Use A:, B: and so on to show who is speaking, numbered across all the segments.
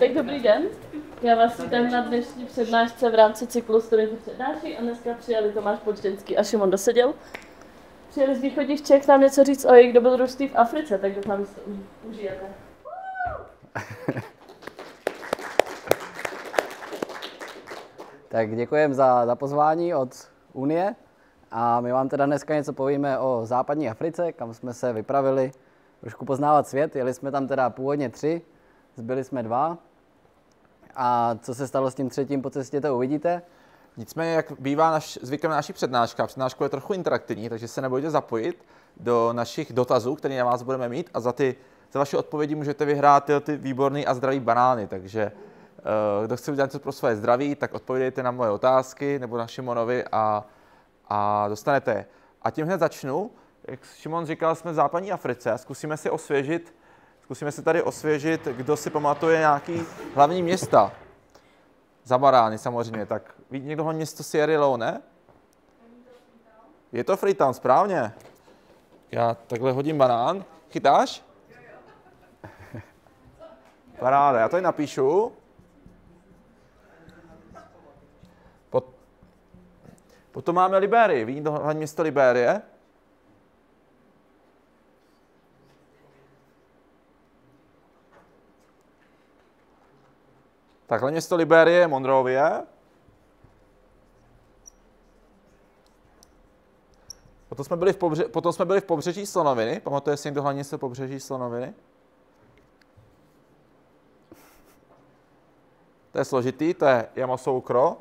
A: Tak dobrý den, já vás vítám na dnešní přednášce v rámci cyklu Studenti přednáší a dneska přijeli Tomáš Počtěnský a Šimon Doseděl. Přijeli z východních Čech nám něco říct o jejich dobrodružství v Africe, tak doufám, že to užijete.
B: Tak děkujeme za pozvání od Unie a my vám teda dneska něco povíme o západní Africe, kam jsme se vypravili trošku poznávat svět. Jeli jsme tam teda původně 3, zbyli jsme 2 a co se stalo s tím třetím po cestě, to uvidíte.
C: Nicméně, jak bývá zvykem na našich přednáškách, přednáška je trochu interaktivní, takže se nebojte zapojit do našich dotazů, které na vás budeme mít a za vaše odpovědi můžete vyhrát ty výborný a zdravý banány, takže kdo chce udělat něco pro své zdraví, tak odpovědejte na moje otázky nebo na Šimonovi a dostanete je. A tím hned začnu. Jak Šimon říkal, jsme v západní Africe a zkusíme si tady osvěžit, kdo si pamatuje nějaký hlavní města. Za barány samozřejmě, tak ví někdo hlavně město Sierra Leone? Je to Freetown, správně. Já takhle hodím banán. Chytáš? Paráda, já to napíšu. Potom máme Liberii. Ví někdo hlavní město Liberie? Takhle město Liberie je Monrovia. Potom jsme byli v pobřeží Slonoviny. Pamatuje si někdo hlavně město pobřeží Slonoviny? To je složitý, to je Yamoussoukro.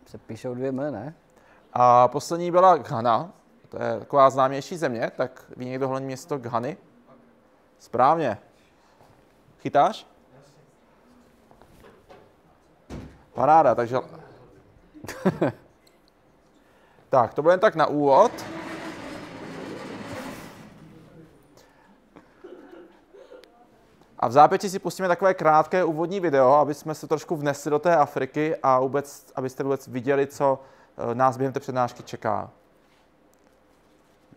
B: Se píšou 2 M, ne?
C: A poslední byla Ghana. To je taková známější země, tak ví někdo hlavní město Ghany? Správně. Chytáš? Paráda, takže... Tak, to bude jen tak na úvod. A v zápěti si pustíme takové krátké úvodní video, aby jsme se trošku vnesli do té Afriky a abyste vůbec viděli, co nás během té přednášky čeká.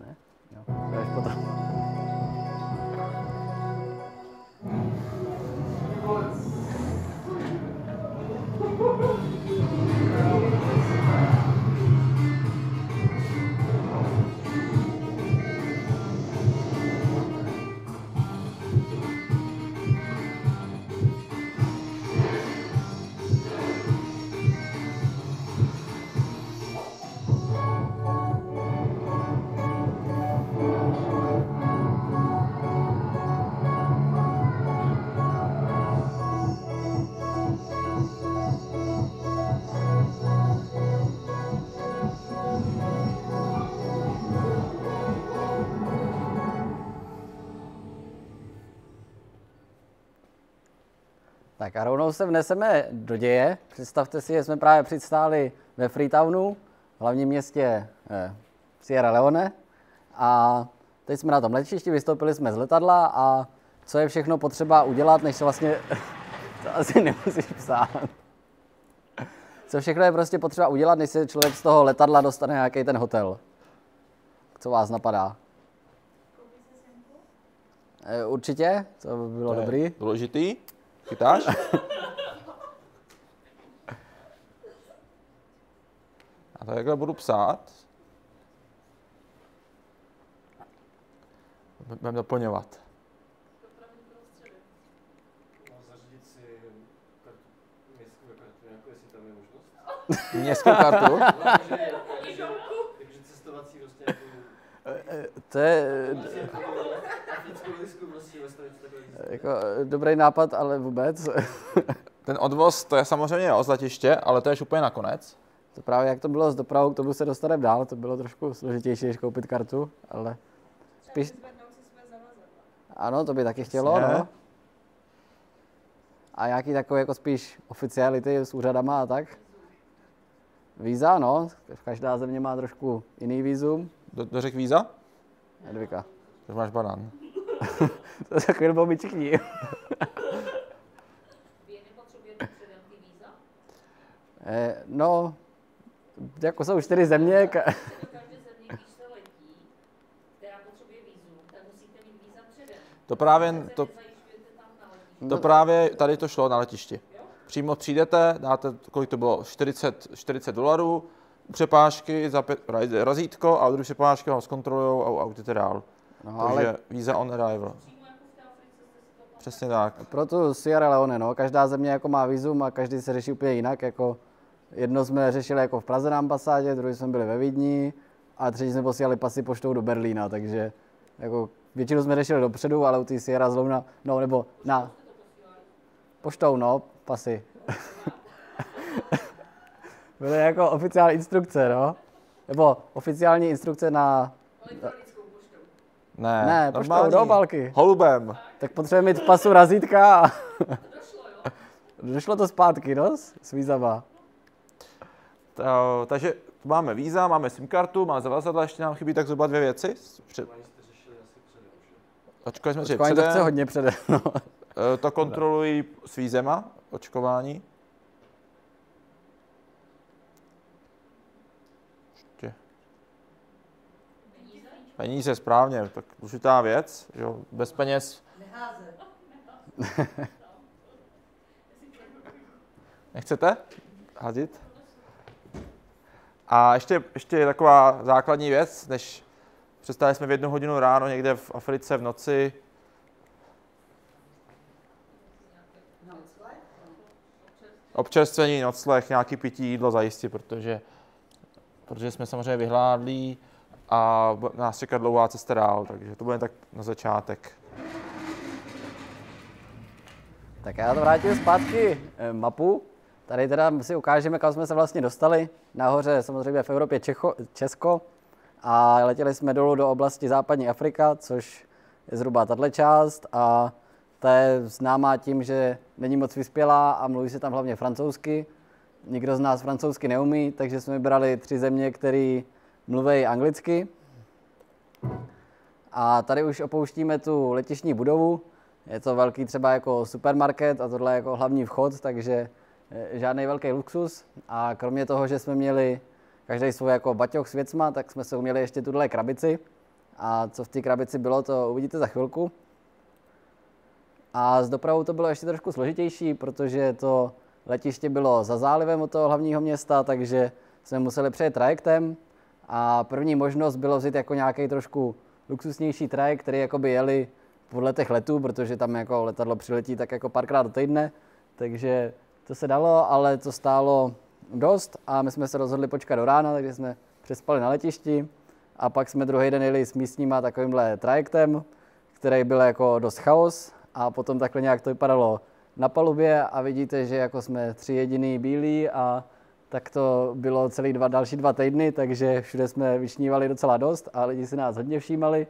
B: Ne? Jo, až potom. Tak a rovnou se vneseme do děje. Představte si, že jsme právě přistáli ve Freetownu, hlavním městě Sierra Leone. A teď jsme na tom letišti, vystoupili jsme z letadla a co je všechno potřeba udělat, než se vlastně... To asi nemusíš psát. Co všechno je prostě potřeba udělat, než se člověk z toho letadla dostane nějaký ten hotel. Co vás napadá? Určitě, to by bylo dobrý.
C: Důležitý. Chytáš? A to jakhle budu psát. Budeme doplňovat.
D: Zařídit si městskou kartu, nějakou, jestli tam je možnost.
C: Městskou kartu?
D: Takže cestovací prostě nějakou...
B: To je... Jako dobrý nápad, ale vůbec.
C: Ten odvoz, to je samozřejmě z letiště, ale to je úplně nakonec.
B: To právě jak to bylo s dopravou, k tomu se dostaneme dál, to bylo trošku složitější, než koupit kartu, ale spíš... Ano, to by taky chtělo, no. A nějaký takový jako spíš oficiality s úřadama a tak? Víza, no, každá země má trošku jiný vízum.
C: Dořek víza?
B: Hedvika.
C: To máš banán.
B: To je takový bobičkní.
A: Vy nepotřebujete předem ty víza?
B: No, jako jsou 4 země.
A: Každé země, když se letí, která potřebuje vízum, tak musíte mít víza předem.
C: To právě tady to šlo na letišti. Přímo přijdete, dáte, kolik to bylo, $40, u přepážky za razítko a u druhé přepážky vám zkontrolujou a aut jdete dál.
B: No,
C: Takže
B: ale
C: víza on arrival. Přesně tak.
B: pro tu Sierra Leone, no, každá země jako má vízum a každý se řeší úplně jinak, jako jedno jsme řešili jako v Praze na ambasádě, druhý jsme byli ve Vídni a třetí jsme posílali pasy poštou do Berlína, takže jako většinu jsme řešili dopředu, ale u té Sierra zrovna, no nebo na poštou, no, pasy. Byly jako oficiální instrukce, no, nebo oficiální instrukce na... Ne, poštou do obálky.
C: Holubem.
B: Tak potřebujeme mít v pasu razítka a... Došlo to zpátky, no, s vízama.
C: Takže máme víza, máme SIM kartu, máme zavazadla, ještě nám chybí tak zhruba 2 věci. Očkovali jsme
B: Očkování to chce hodně předem, no.
C: To kontrolují s vízema, očkování. Ještě. Peníze, správně, tak důležitá věc, jo, bez peněz. Nechcete házit? A ještě taková základní věc, než přestali jsme v 1 hodinu ráno někde v Africe v noci. Občerstvení, nocleh, nějaký pití, jídlo zajistit, protože jsme samozřejmě vyhládlí a nás čeká dlouhá cesta dál, takže to bude tak na začátek.
B: Tak já to vrátím zpátky mapu. Tady teda si ukážeme, kam jsme se vlastně dostali. Nahoře samozřejmě v Evropě Česko a letěli jsme dolů do oblasti západní Afrika, což je zhruba tato část a ta je známá tím, že není moc vyspělá a mluví se tam hlavně francouzsky. Nikdo z nás francouzsky neumí, takže jsme vybrali 3 země, které mluví anglicky. A tady už opouštíme tu letištní budovu. Je to velký třeba jako supermarket a tohle je jako hlavní vchod, takže žádný velký luxus. A kromě toho, že jsme měli každý svůj jako baťoch s věcma, tak jsme se uměli ještě tuhle krabici. A co v té krabici bylo, to uvidíte za chvilku. A s dopravou to bylo ještě trošku složitější, protože to letiště bylo za zálivem od toho hlavního města, takže jsme museli přejet trajektem. A první možnost bylo vzít jako nějaký trošku luxusnější trajekt, který jakoby jeli podle těch letů, protože tam jako letadlo přiletí tak jako párkrát do týdne. Takže to se dalo, ale to stálo dost a my jsme se rozhodli počkat do rána, takže jsme přespali na letišti a pak jsme druhý den jeli s místníma takovýmhle trajektem, který byl jako dost chaos a potom takhle nějak to vypadalo na palubě a vidíte, že jako jsme 3 jediný bílí a tak to bylo celý další 2 týdny, takže všude jsme vyšnívali docela dost a lidi si nás hodně všímali.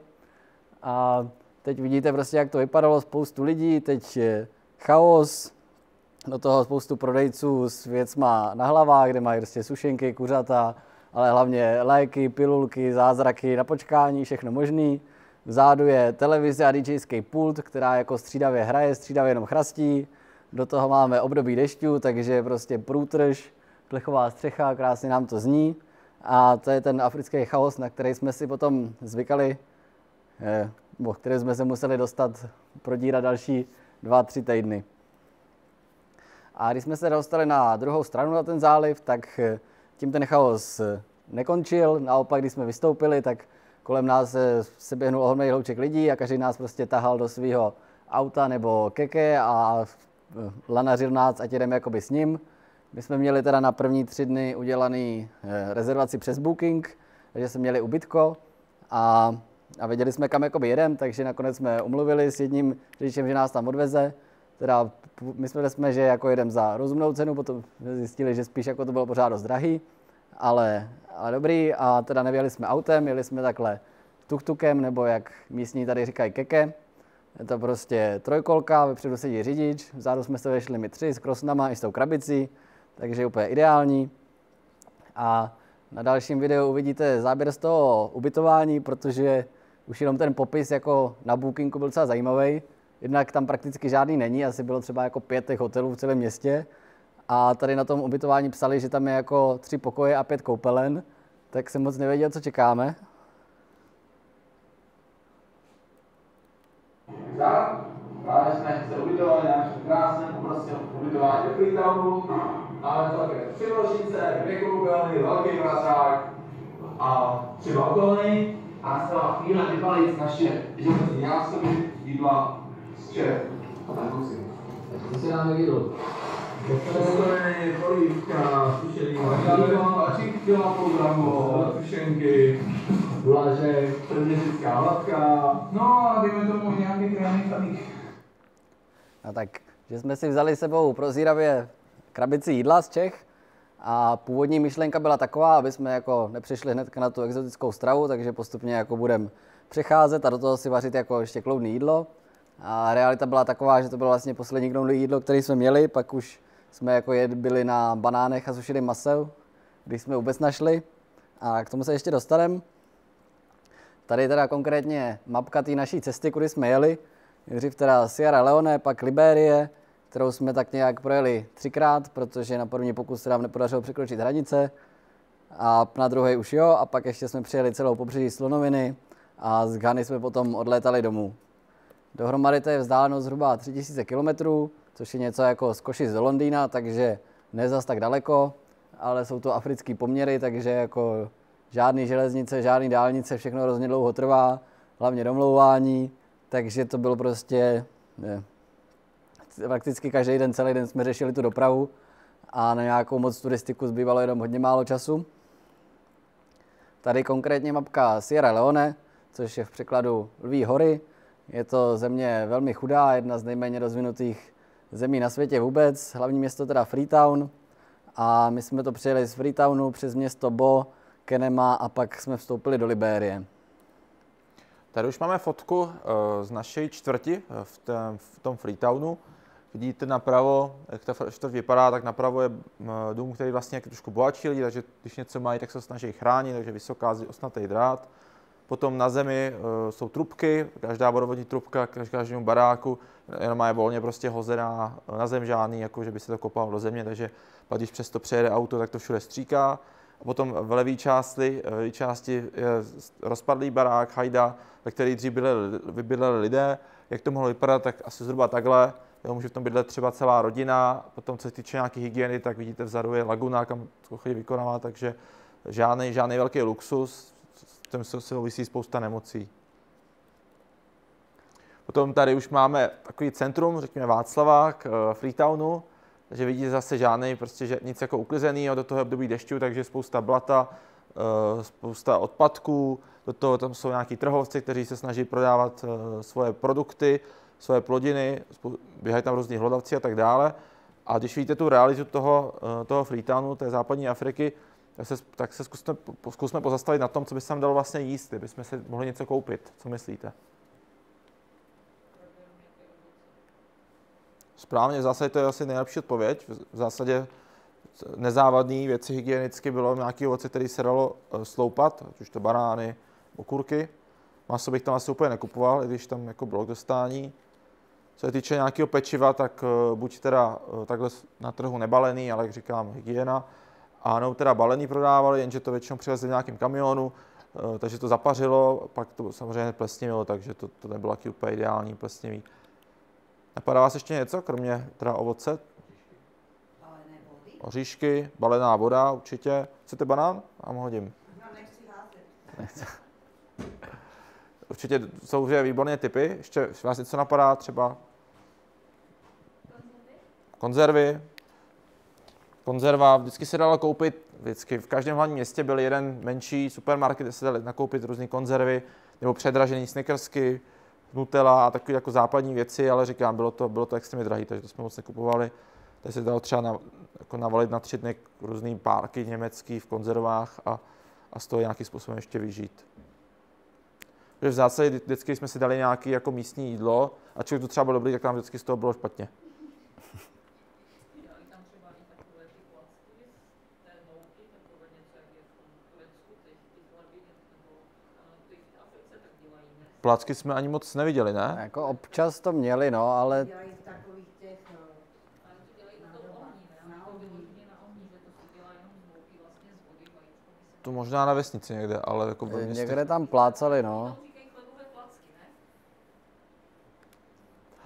B: A teď vidíte prostě, jak to vypadalo, spoustu lidí, teď je chaos, do toho spoustu prodejců s věcma na hlavách, kde mají prostě sušenky, kuřata, ale hlavně léky, pilulky, zázraky na počkání, všechno možný. Vzadu je televize a DJský pult, která jako střídavě hraje, střídavě jenom chrastí. Do toho máme období dešťů, takže prostě průtrž, plechová střecha, krásně nám to zní. A to je ten africký chaos, na který jsme si potom zvykali, který jsme se museli dostat, prodírat další 2-3 týdny. A když jsme se dostali na druhou stranu na ten záliv, tak tím ten chaos nekončil. Naopak, když jsme vystoupili, tak kolem nás se běhnul ohromný hlouček lidí a každý nás prostě tahal do svého auta nebo keke a lanařil nás, ať jdeme jakoby s ním. My jsme měli teda na první 3 dny udělaný rezervaci přes Booking, takže jsme měli ubytko a věděli jsme, kam jakoby jedem, takže nakonec jsme umluvili s jedním řidičem, že nás tam odveze. Teda mysleli jsme, že jako jedem za rozumnou cenu, potom zjistili, že spíš jako to bylo pořád dost drahý, ale dobrý a teda nevěli jsme autem, jeli jsme takhle tuk-tukem, nebo jak místní tady říkají keke. Je to prostě trojkolka, vepředu sedí řidič, vzadu jsme se vešli my 3 s krosnama i s tou krabicí, takže úplně ideální. A na dalším videu uvidíte záběr z toho ubytování, protože už jenom ten popis jako na Bookingu byl docela zajímavý. Jednak tam prakticky žádný není, asi bylo třeba jako 5 těch hotelů v celém městě. A tady na tom ubytování psali, že tam je jako 3 pokoje a 5 koupelen, tak jsem moc nevěděl, co čekáme.
C: Tak, právě jsme se ubytovali na našem krásném obrovském ubytování ve Freetownu. Máme celkem 3 ložnice, 2 koupelny, velký mrazák a 3 balkony. A nastala chvíle vybalit naše železní násoby jídla z včera. A tak kusy. Co si dáme k jídlu? Pokrojení, polívka, sušený mařivo, kila programu, sušenky, vlážek, předměřická hladka, no a dejme tomu nějaký krémný chlebík.
B: A tak, že jsme si vzali sebou prozíravě krabici jídla z Čech a původní myšlenka byla taková, aby jsme jako nepřišli hned na tu exotickou stravu, takže postupně jako budeme přecházet a do toho si vařit jako ještě kloudné jídlo. A realita byla taková, že to bylo vlastně poslední kloudné jídlo, které jsme měli, pak už jsme jako byli na banánech a sušeném maseu, když jsme vůbec našli. A k tomu se ještě dostaneme. Tady teda konkrétně mapka té naší cesty, kudy jsme jeli. Nejdřív teda Sierra Leone, pak Libérie, kterou jsme tak nějak projeli 3krát, protože na první pokus se nám nepodařilo překročit hranice. A na druhý už jo, a pak ještě jsme přijeli celou pobřeží Slonoviny a z Ghany jsme potom odlétali domů. Dohromady to je vzdálenost zhruba 3000 km, což je něco jako z Košic do Londýna, takže ne zas tak daleko, ale jsou to africké poměry, takže jako žádný železnice, žádný dálnice, všechno hrozně dlouho trvá, hlavně domlouvání, takže to bylo prostě, prakticky každý den, celý den jsme řešili tu dopravu a na nějakou moc turistiku zbývalo jenom hodně málo času. Tady konkrétně mapka Sierra Leone, což je v překladu Lví hory. Je to země velmi chudá, jedna z nejméně rozvinutých zemí na světě vůbec, hlavní město teda Freetown. A my jsme to přijeli z Freetownu přes město Bo, Kenema a pak jsme vstoupili do Libérie.
C: Tady už máme fotku z naší čtvrti v tom Freetownu. Vidíte napravo, jak ta čtvrť vypadá, tak napravo je dům, který vlastně je trošku bohatší lidi, takže když něco mají, tak se snaží chránit, takže vysoká ostnatý drát. Potom na zemi jsou trubky, každá vodovodní trubka, každému baráku, jenom je volně prostě hozená na zem, žádný, jako že by se to kopalo do země, takže pak když přes to přejede auto, tak to všude stříká. A potom v levé části je rozpadlý barák, hajda, ve který dřív bydleli lidé. Jak to mohlo vypadat, tak asi zhruba takhle. Jo, může v tom bydlet třeba celá rodina. Potom, co se týče nějaké hygieny, tak vidíte vzadu je laguna, kam to chodí vykonávat, takže žádný velký luxus. S tím se souvisí spousta nemocí. Potom tady už máme takový centrum, řekněme Václavák, Freetownu, takže vidíte zase žádný, prostě nic jako uklizeného do toho období dešťů, takže spousta blata, spousta odpadků, do toho tam jsou nějaký trhovci, kteří se snaží prodávat svoje produkty, svoje plodiny, běhají tam různí hlodavci a tak dále. A když vidíte tu realitu toho Freetownu, té západní Afriky, tak se zkusme pozastavit na tom, co by se tam dalo vlastně jíst, kdybychom si mohli něco koupit. Co myslíte? Správně, v zásadě to je asi nejlepší odpověď. V zásadě nezávadné věci hygienicky bylo nějaké ovoce, které se dalo sloupat, ať už to banány, okurky. Maso bych tam asi úplně nekupoval, i když tam jako bylo k dostání. Co se týče nějakého pečiva, tak buď teda takhle na trhu nebalený, ale jak říkám, hygiena. A no, teda balený prodávali, jenže to většinou přivezli v nějakém kamionu, takže to zapařilo, pak to samozřejmě plesnilo, takže to nebylo taky úplně ideální plesnivý. Napadá vás ještě něco, kromě teda ovoce?
E: Balené vody.
C: Oříšky, balená voda určitě. Chcete banán? Já mu hodím.
E: No, nechci házet.
C: Určitě jsou výborné typy. Ještě vás něco napadá, třeba konzervy. Konzerva vždycky se dalo koupit, vždycky v každém hlavním městě byl jeden menší supermarket, kde se dali nakoupit různé konzervy nebo předražené snickersky, Nutella a takové jako západní věci, ale říkám, bylo to extrémně drahé, takže to jsme moc nekupovali. Takže se dalo třeba navalit na 3 dny různé párky německý v konzervách a z toho nějakým způsobem ještě vyžít. Takže v zásadě vždycky jsme si dali nějaké jako místní jídlo a člověk to třeba bylo dobrý, tak nám vždycky z toho bylo špatně. Plácky jsme ani moc neviděli, ne?
B: Jako občas to měli, no, ale
E: Dělají v takových těch
C: To možná na vesnici někde, ale jako ve městech.
B: někde tam plácali, no.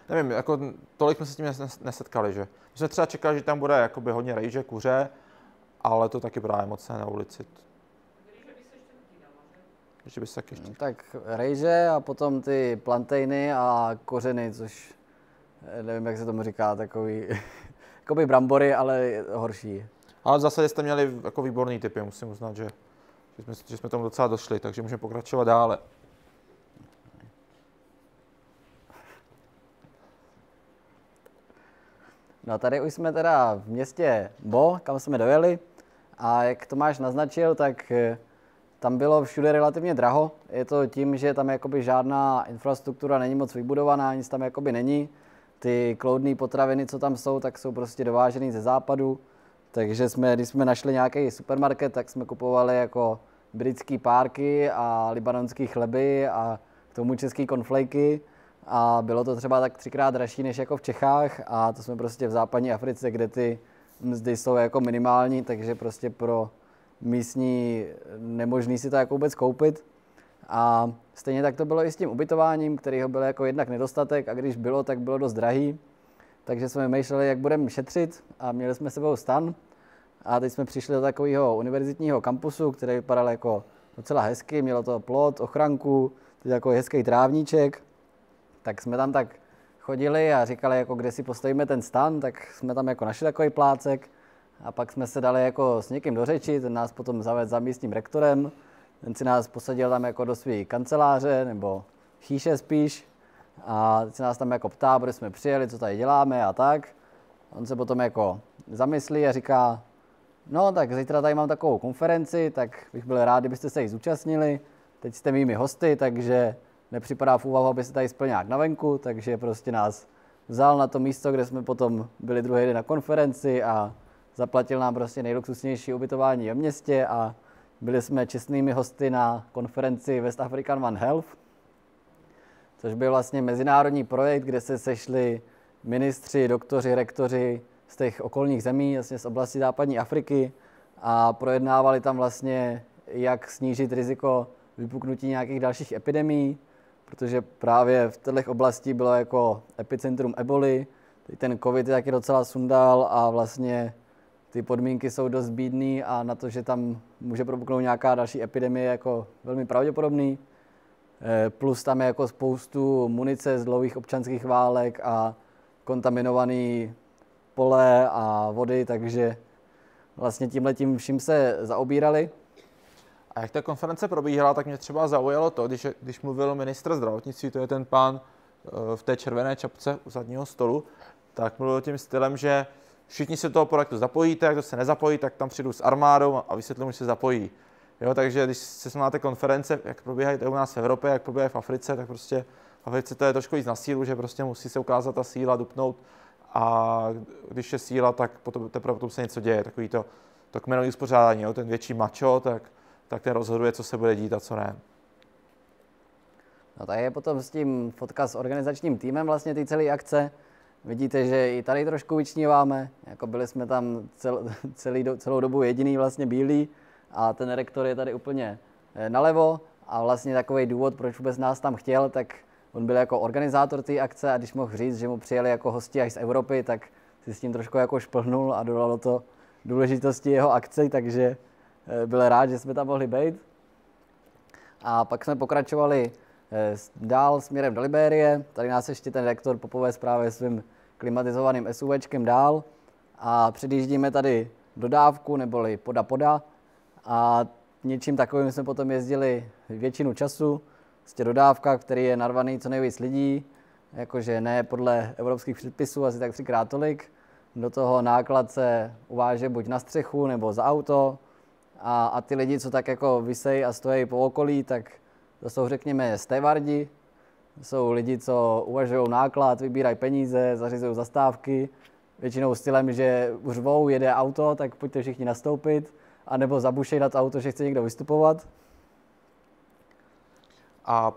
C: nevím, jako tolik jsme se s tím nesetkali, že? My jsme třeba čekali, že tam bude jakoby hodně rejže, kuře, ale to taky právě moc ne na ulici. Že by se taky ještě...
B: Tak rejže a potom ty plantainy a kořeny, což nevím, jak se tomu říká, takový jakoby brambory, ale horší.
C: Ale v zásadě jste měli jako výborný typy, musím uznat, že jsme tomu docela došli, takže můžeme pokračovat dále.
B: No tady už jsme teda v městě Bo, kam jsme dojeli a jak Tomáš naznačil, tak tam bylo všude relativně draho. Je to tím, že tam jakoby žádná infrastruktura není moc vybudovaná, nic tam jakoby není. Ty kloudné potraviny, co tam jsou, tak jsou prostě dovážený ze západu. Takže když jsme našli nějaký supermarket, tak jsme kupovali jako britský párky a libanonský chleby a k tomu český konflejky. A bylo to třeba tak 3krát dražší než jako v Čechách a to jsme prostě v západní Africe, kde ty mzdy jsou jako minimální, takže prostě pro místní nemožný si to jako vůbec koupit. A stejně tak to bylo i s tím ubytováním, kterého byl jako jednak nedostatek a když bylo, tak bylo dost drahý. Takže jsme vymýšleli, jak budeme šetřit a měli jsme s sebou stan. A teď jsme přišli do takového univerzitního kampusu, který vypadal jako docela hezky, mělo to plot, ochranku, takový hezký trávníček. Tak jsme tam tak chodili a říkali, jako kde si postavíme ten stan, tak jsme tam jako našli takový plácek a pak jsme se dali jako s někým do řeči, ten nás potom zavedl za místním rektorem, ten si nás posadil tam jako do své kanceláře nebo chýše spíš a teď se nás tam jako ptá, protože jsme přijeli, co tady děláme a tak. On se potom jako zamyslí a říká, no tak zítra tady mám takovou konferenci, tak bych byl rád, kdybyste se jí zúčastnili, teď jste mými hosty, takže nepřipadá v úvahu, aby se tady spil nějak na venku, takže prostě nás vzal na to místo, kde jsme potom byli druhý den na konferenci a zaplatil nám prostě nejluxusnější ubytování ve městě a byli jsme čestnými hosty na konferenci West African One Health, což byl vlastně mezinárodní projekt, kde se sešli ministři, doktoři, rektoři z těch okolních zemí, vlastně z oblasti západní Afriky a projednávali tam vlastně, jak snížit riziko vypuknutí nějakých dalších epidemií, protože právě v těchto oblasti bylo jako epicentrum eboli, teď ten covid taky docela sundal a vlastně ty podmínky jsou dost bídný a na to, že tam může propuknout nějaká další epidemie, jako velmi pravděpodobný. Plus tam je jako spoustu munice z dlouhých občanských válek a kontaminované pole a vody, takže vlastně tímhletím vším se zaobírali.
C: A jak ta konference probíhala, tak mě třeba zaujalo to, když mluvil ministr zdravotnictví, to je ten pán v té červené čapce u zadního stolu, tak mluvil tím stylem, že všichni se do toho projektu zapojíte, jak to se nezapojí, tak tam přijdu s armádou a vysvětlím, že se zapojí. Jo, takže když se máte konference, jak probíhají u nás v Evropě, jak probíhají v Africe, tak prostě v Africe to je trošku víc na sílu, že prostě musí se ukázat ta síla, dupnout a když je síla, tak teprve potom se něco děje, takový to kmenové uspořádání, jo, ten větší macho, tak ten rozhoduje, co se bude dít a co ne.
B: No tady je potom s tím fotka s organizačním týmem vlastně té celé akce. Vidíte, že i tady trošku vyčníváme, jako byli jsme tam celou dobu jediný vlastně bílí a ten rektor je tady úplně nalevo a vlastně takový důvod, proč vůbec nás tam chtěl, tak on byl jako organizátor té akce a když mohl říct, že mu přijeli jako hosti až z Evropy, tak si s tím trošku jako šplhnul a dodalo to důležitosti jeho akce, takže byl rád, že jsme tam mohli být. A pak jsme pokračovali dál směrem do Libérie. Tady nás ještě ten rektor popovést právě svým klimatizovaným SUVčkem dál. A předjíždíme tady dodávku, neboli poda. A něčím takovým jsme potom jezdili většinu času. Vlastně dodávka, který je narvaný co nejvíc lidí, jakože ne podle evropských předpisů, asi tak 3x tolik. Do toho náklad se uváže buď na střechu nebo za auto. A ty lidi, co tak jako visejí a stojí po okolí, tak to jsou, řekněme, stevardi. To jsou lidi, co uvažují náklad, vybírají peníze, zařizují zastávky. Většinou stylem, že už řvou, jede auto, tak pojďte všichni nastoupit. A nebo zabušej na to auto, že chce někdo vystupovat.
C: A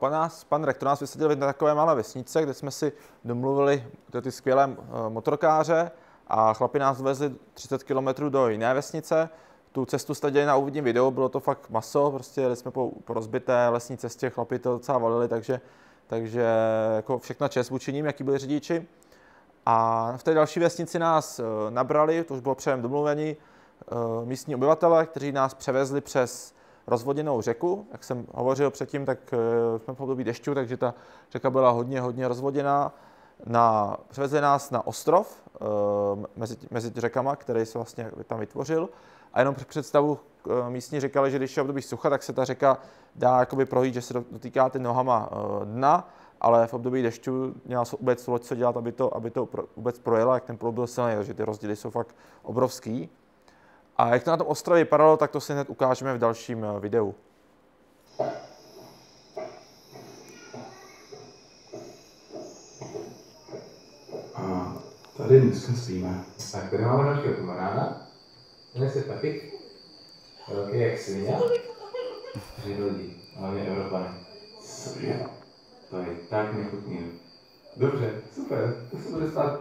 C: pan rektor nás vysadil na takové malé vesnice, kde jsme si domluvili ty skvělé motorkáře a chlapi nás vezli 30 km do jiné vesnice. Tu cestu jste dělali na úvodním videu, bylo to fakt maso, prostě jeli jsme po rozbité lesní cestě, chlapi to docela valili, takže takže jako všechno čest vůči nim, jaký byli řidiči. A v té další vesnici nás nabrali, to už bylo předem domluvení, místní obyvatele, kteří nás převezli přes rozvodněnou řeku. Jak jsem hovořil předtím, tak jsme v období dešťu, takže ta řeka byla hodně rozvodněná. Převezli nás na ostrov mezi řekama, který se vlastně tam vytvořil. A jenom pro představu místní říkali, že když je období sucha, tak se ta řeka dá jakoby projít, že se dotýkáte nohama dna, ale v období dešťu měla se vůbec loď co dělat, aby to vůbec projela, jak ten proud byl silný, takže ty rozdíly jsou fakt obrovský. A jak to na tom ostrově vypadalo, tak to si hned ukážeme v dalším videu.
F: A tady dneska spíme. Tak tady máme našeho kamaráda. Jmenuje se Patrik. Velký jak svině. Řadu lidí, hlavně Evropany. Cože? To je tak nechutný. Dobře, super, to se bude stát.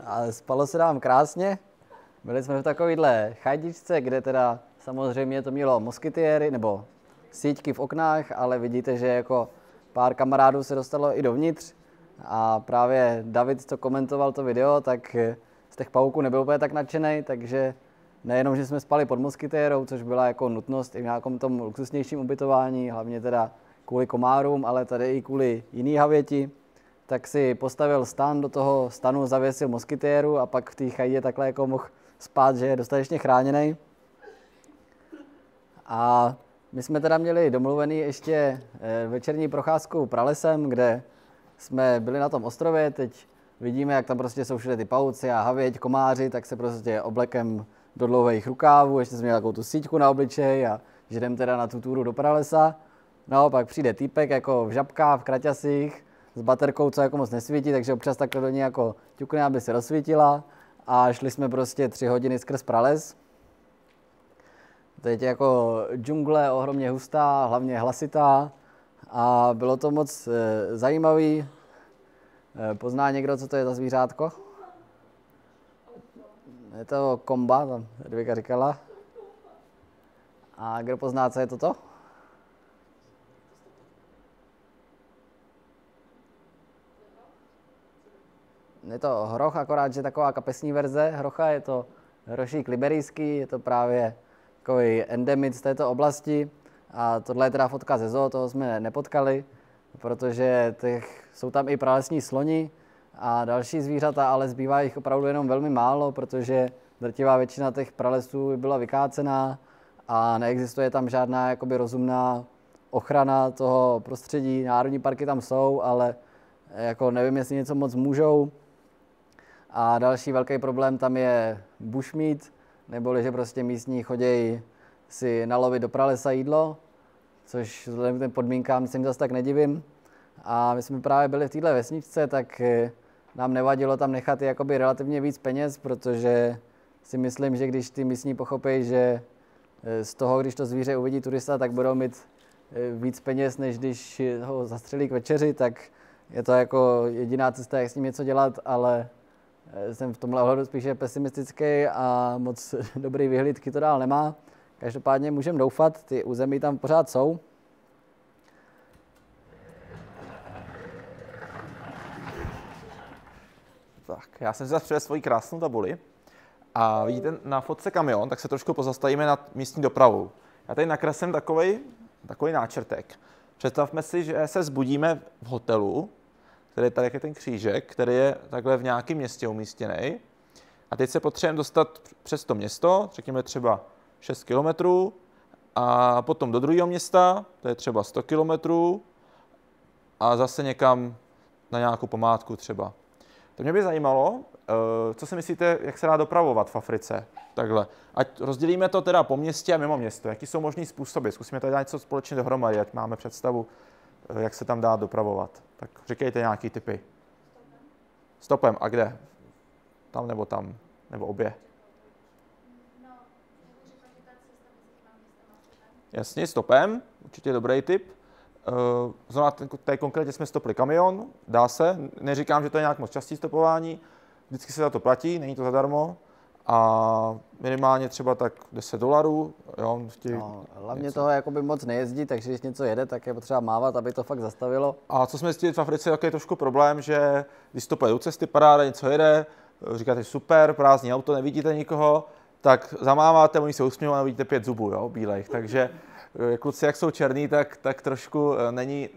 B: A spalo se nám krásně. Byli jsme v takovýhle chajdičce, kde teda samozřejmě to mělo moskytiéry nebo síťky v oknách, ale vidíte, že jako pár kamarádů se dostalo i dovnitř. A právě David, co komentoval to video, tak z těch pauků nebyl úplně tak nadšený, takže nejenom, že jsme spali pod moskytiérou, což byla jako nutnost i v nějakom tom luxusnějším ubytování, hlavně teda kvůli komárům, ale tady i kvůli jiný havěti, tak si postavil stan, do toho stanu zavěsil moskytiéru a pak v té chajdě takhle jako mohl spát, že je dostatečně chráněný. A my jsme teda měli domluvený ještě večerní procházku pralesem, kde jsme byli na tom ostrově, teď vidíme, jak tam prostě jsou všude ty pauci a havěť, komáři, tak se prostě oblekem do dlouhých rukávů, ještě jsme měli takovou tu síťku na obličej a že jdem teda na tu túru do pralesa. No, pak přijde týpek jako v žabkách, v kraťasích, s baterkou, co jako moc nesvítí, takže občas takhle do ní jako ťukne, aby se rozsvítila. A šli jsme prostě 3 hodiny skrz prales. Teď jako džungle ohromně hustá, hlavně hlasitá a bylo to moc zajímavý. Pozná někdo, co to je za zvířátko? Je to komba, tam Edvika říkala. A kdo pozná, co je toto? Je to hroch, akorát, že taková kapesní verze hrocha, je to hrošík liberijský, je to právě takový endemit z této oblasti. A tohle je teda fotka ze zoo, toho jsme nepotkali, protože jsou tam i pralesní sloni a další zvířata, ale zbývá jich opravdu jenom velmi málo, protože drtivá většina těch pralesů byla vykácená a neexistuje tam žádná jakoby rozumná ochrana toho prostředí. Národní parky tam jsou, ale jako nevím, jestli něco moc můžou. A další velký problém tam je bushmeat, neboli že prostě místní chodějí si nalovit do pralesa jídlo, což vzhledem k těm podmínkám se jim zase tak nedivím. A my jsme právě byli v této vesničce, tak nám nevadilo tam nechat jakoby relativně víc peněz, protože si myslím, že když ty místní pochopí, že z toho, když to zvíře uvidí turista, tak budou mít víc peněz, než když ho zastřelí k večeři, tak je to jako jediná cesta, jak s ním něco dělat, ale jsem v tomhle ohledu spíše pesimistický a moc dobrý vyhlídky to dál nemá. Každopádně můžeme doufat, ty území tam pořád jsou.
C: Tak, já jsem si zase přivez svoji krásnou tabuli a vidíte na fotce kamion, tak se trošku pozastavíme nad místní dopravou. Já tady nakreslím takový náčrtek. Představme si, že se zbudíme v hotelu, který je tady jak je ten křížek, který je takhle v nějakém městě umístěný. A teď se potřebujeme dostat přes to město, řekněme třeba 6 kilometrů, a potom do druhého města, to je třeba 100 kilometrů, a zase někam na nějakou památku třeba. To mě by zajímalo, co si myslíte, jak se dá dopravovat v Africe, takhle. Ať rozdělíme to teda po městě a mimo město, jaký jsou možný způsoby, zkusíme tady dát něco společně dohromady, ať máme představu, jak se tam dá dopravovat. Tak říkejte nějaký tipy. Stopem. A kde? Tam, nebo obě? Jasně, stopem, určitě dobrý tip. Znamená, tady konkrétně jsme stopli kamion, dá se, neříkám, že to je nějak moc častý stopování, vždycky se za to platí, není to zadarmo, a minimálně třeba tak $10. Jo,
B: No, hlavně toho jakoby moc nejezdí, takže když něco jede, tak je potřeba mávat, aby to fakt zastavilo.
C: A co jsme zjistili v Africe, tak je trošku problém, že když to pojede do cesty, paráda, něco jede, říkáte super, prázdný auto, nevidíte nikoho, tak zamáváte, oni se usmějí a vidíte 5 zubů, jo, bílejch. Takže kluci, jak jsou černý, tak trošku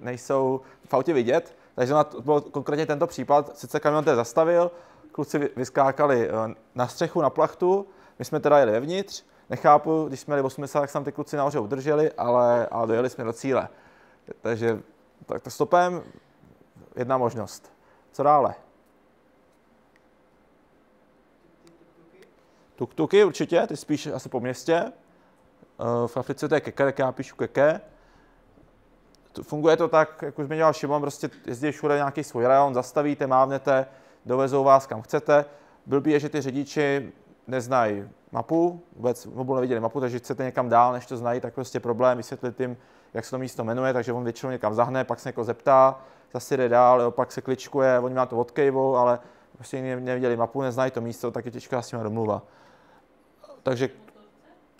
C: nejsou v autě vidět. Takže to byl konkrétně tento případ, sice kamion ten zastavil, kluci vyskákali na střechu, na plachtu, my jsme teda jeli vevnitř, nechápu, když jsme jeli 80, tak se tam ty kluci nahoře udrželi, ale dojeli jsme do cíle. Takže tak to stopem, jedna možnost. Co dále? Tuk-tuky určitě, ty spíš asi po městě. V Africe to je keke, tak já píšu keke. Funguje to tak, jak už zmiňoval Šimon, prostě jezdí všude nějaký svůj rajon, zastavíte, mávnete, dovezou vás kam chcete. Blbý je, že ty řidiči neznají mapu, vůbec mobil neviděli mapu, takže chcete někam dál, než to znají, tak prostě problém vysvětlit jim, jak se to místo jmenuje, takže on většinou někam zahne, pak se někoho zeptá, zase jde dál, jo, pak se kličkuje, oni má to odkejvou, ale prostě neviděli mapu, neznají to místo, tak je těžká s nimi domluva. Takže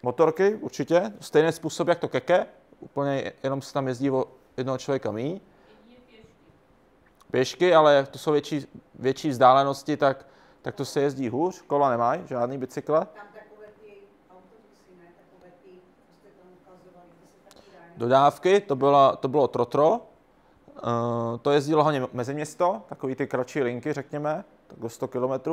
C: motorky určitě, stejný způsob jak to keke, úplně jenom se tam jezdí o jednoho člověka míň. Pěšky, ale to jsou větší vzdálenosti, tak to se jezdí hůř, kola nemají, žádný bicykle.
E: Tam takové ty autobusy, ne? Takové ty, co jste tam ukazovali, kde se taky dá.
C: Dodávky, to bylo Trotro. To jezdilo hlavně mezi město, takový ty kratší linky, řekněme, tak do 100 km.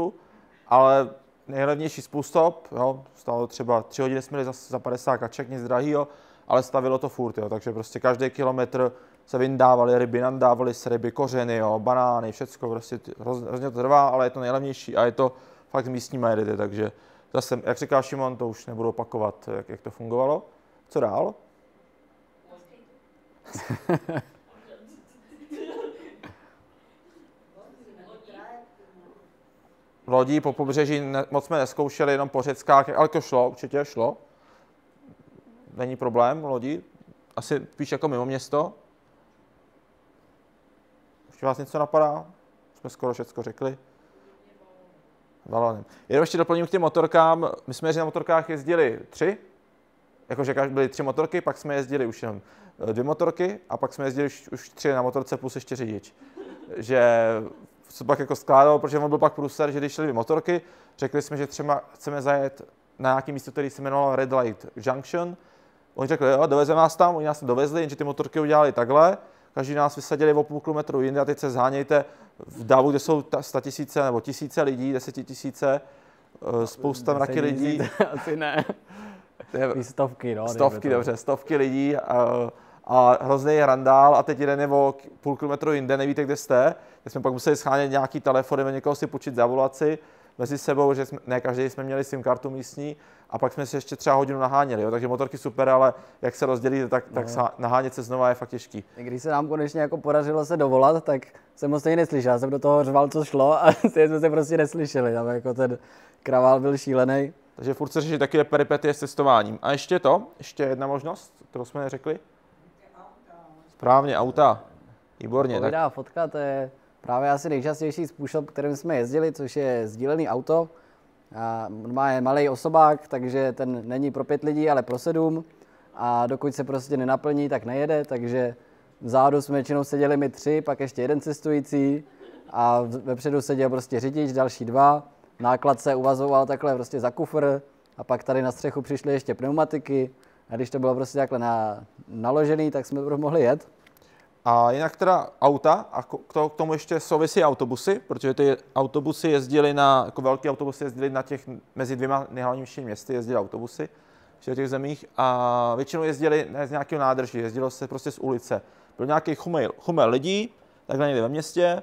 C: Ale nejlevnější způsob, jo, stálo třeba 3 hodiny jsme jeli za 50 kaček, nic drahýho, ale stavilo to furt, jo, takže prostě každý kilometr se vyndávali ryby, nandávali se ryby, kořeny, jo, banány, všecko, prostě hrozně to trvá, ale je to nejlevnější a je to fakt místní majerity, takže zase, jak říká Šimon, to už nebudu opakovat, jak to fungovalo. Co dál? Lodí po pobřeží moc jsme neskoušeli, jenom po řeckách, ale to šlo, určitě šlo. Není problém, lodí. Asi spíš jako mimo město. Ještě vás něco napadá? Jsme skoro všecko řekli. Balonem. Jenom ještě doplním k těm motorkám. My jsme na motorkách jezdili 3. Jakože byly 3 motorky, pak jsme jezdili už jenom 2 motorky a pak jsme jezdili už 3 na motorce plus ještě řidič. Že se pak jako skládalo, protože on byl pak průser, že když šli 2 motorky, řekli jsme, že třeba chceme zajet na nějaký místo, který se jmenoval Red Light Junction. Oni řekli, jo, dovezeme nás tam, oni nás tam dovezli, jenže ty motorky udělali takhle, každý nás vysadili o půl kilometru jinde a teď se zhánějte v davu, kde jsou 100 000 nebo tisíce lidí, 10 000, spousta mraky lidí.
B: Asi ne. Stovky, no.
C: Stovky, dobře, stovky lidí a hrozný randál a teď jeden nebo půl kilometru jinde, nevíte, kde jste. Tak jsme pak museli schánět nějaký telefony, někoho si půjčit za volaci mezi sebou, že ne každý jsme měli SIM kartu místní a pak jsme si ještě třeba hodinu naháněli, jo? Takže motorky super, ale jak se rozdělíte, tak nahánět se znova je fakt těžký.
B: Když se nám konečně jako podařilo se dovolat, tak jsem ho stejně neslyšel, já jsem do toho řval, co šlo a stejně jsme se prostě neslyšeli, tam jako ten kravál byl šílený.
C: Takže furt se řeší taky peripetie s cestováním. A ještě jedna možnost, kterou jsme neřekli. Správně, auta. Výborně.
B: Povídá fotka, to je právě asi nejčastější způsob, kterým jsme jezdili, což je sdílený auto. A má malý osobák, takže ten není pro 5 lidí, ale pro 7. A dokud se prostě nenaplní, tak nejede, takže vzadu jsme většinou seděli my 3, pak ještě jeden cestující a vepředu seděl prostě řidič, další 2. Náklad se uvazoval takhle prostě za kufr a pak tady na střechu přišly ještě pneumatiky. A když to bylo prostě takhle naložený, tak jsme mohli jet.
C: A jinak teda auta, a k tomu ještě souvisí autobusy, protože ty autobusy jezdily jako velký autobusy jezdily na těch, mezi 2 nejhlavnějšími městy jezdily autobusy v těch zemích a většinou jezdili ne z nějakého nádrží, jezdilo se prostě z ulice. Byl nějaký chumel lidí, takhle někde ve městě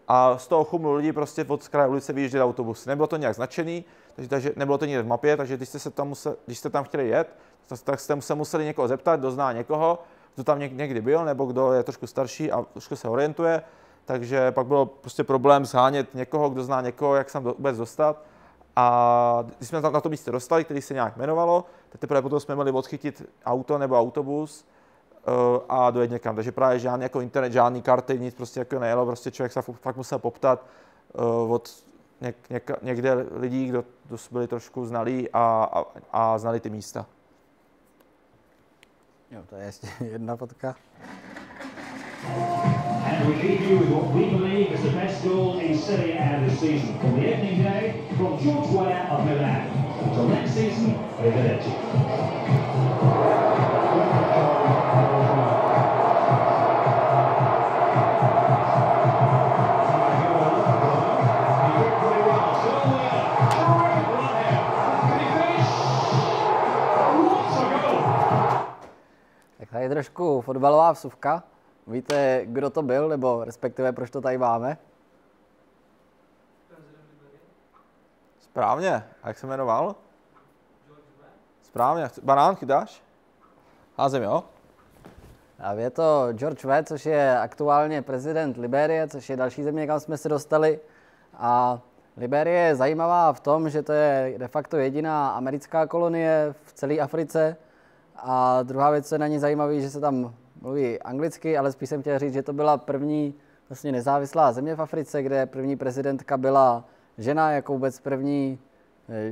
C: a z toho chumlu lidí prostě od kraje ulice vyjížděly autobusy. Nebylo to nějak značený, takže nebylo to nikde v mapě, takže když jste tam chtěli jet, tak jste se museli někoho zeptat, kdo zná někoho, kdo tam někdy byl, nebo kdo je trošku starší a trošku se orientuje. Takže pak bylo prostě problém shánět někoho, kdo zná někoho, jak se tam vůbec dostat. A když jsme tam na to místě dostali, který se nějak jmenovalo, tak teprve potom jsme měli odchytit auto nebo autobus a dojet někam. Takže právě žádný jako internet, žádný karty, nic prostě jako nejelo, prostě člověk se fakt musel poptat od někde lidí, kdo byli trošku znalí a znali ty místa.
B: Jo, to je ještě jedna fotka.
G: And we leave you with what we believe is the best goal in Serie A this season. From the opening day, from George Weah of Milan. Until next season, arrivederci.
B: Tak tady je trošku fotbalová vsuvka. Víte, kdo to byl, nebo respektive proč to tady máme?
C: Správně. A jak se jmenoval? Správně. Banán chytáš? Házím, jo?
B: A je to George Weah, což je aktuálně prezident Libérie, což je další země, kam jsme se dostali. A Libérie je zajímavá v tom, že to je de facto jediná americká kolonie v celé Africe. A druhá věc, co je na ní zajímavý, že se tam mluví anglicky, ale spíš jsem chtěl říct, že to byla první vlastně nezávislá země v Africe, kde první prezidentka byla žena, jako vůbec první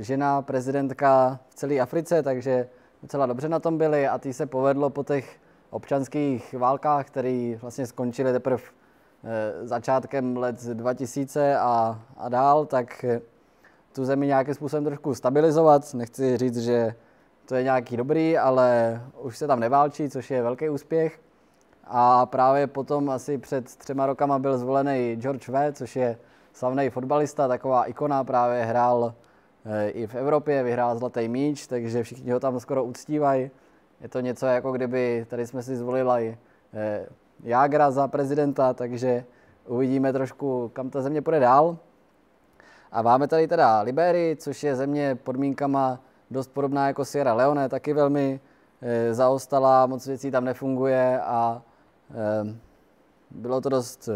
B: žena prezidentka v celé Africe, takže docela dobře na tom byli a tý se povedlo po těch občanských válkách, které vlastně skončily teprve začátkem let 2000 a dál, tak tu zemi nějakým způsobem trošku stabilizovat. Nechci říct, že to je nějaký dobrý, ale už se tam neválčí, což je velký úspěch. A právě potom asi před 3 rokama byl zvolený George Weah, což je slavný fotbalista, taková ikona, právě hrál i v Evropě, vyhrál zlatý míč, takže všichni ho tam skoro uctívají. Je to něco jako kdyby, tady jsme si zvolili Jágra za prezidenta, takže uvidíme trošku, kam ta země půjde dál. A máme tady teda Libérii, což je země podmínkama dost podobná jako Sierra Leone, taky velmi zaostalá, moc věcí tam nefunguje a bylo to dost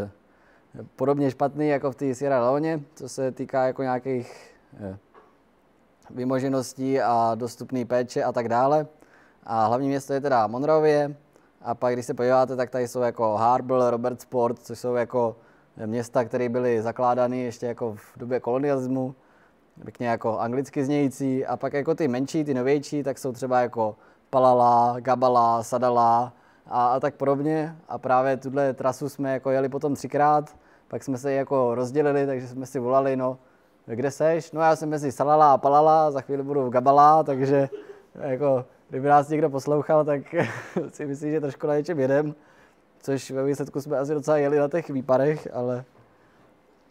B: podobně špatný jako v té Sierra Leone, co se týká jako nějakých vymožeností a dostupné péče a tak dále. A hlavní město je teda Monrovie a pak když se podíváte, tak tady jsou jako Harbor, Robertsport, což jsou jako města, které byly zakládány ještě jako v době kolonialismu, pěkně jako anglicky znějící, a pak jako ty menší, ty novější, tak jsou třeba jako Palala, Gabala, Sadala a tak podobně. A právě tuhle trasu jsme jako jeli potom 3krát, pak jsme se jako rozdělili, takže jsme si volali, no, kde seš? No já jsem mezi Salala a Palala, za chvíli budu v Gabala, takže jako, kdyby nás někdo poslouchal, tak si myslím, že trošku na něčem jedem, což ve výsledku jsme asi docela jeli na těch výparech, ale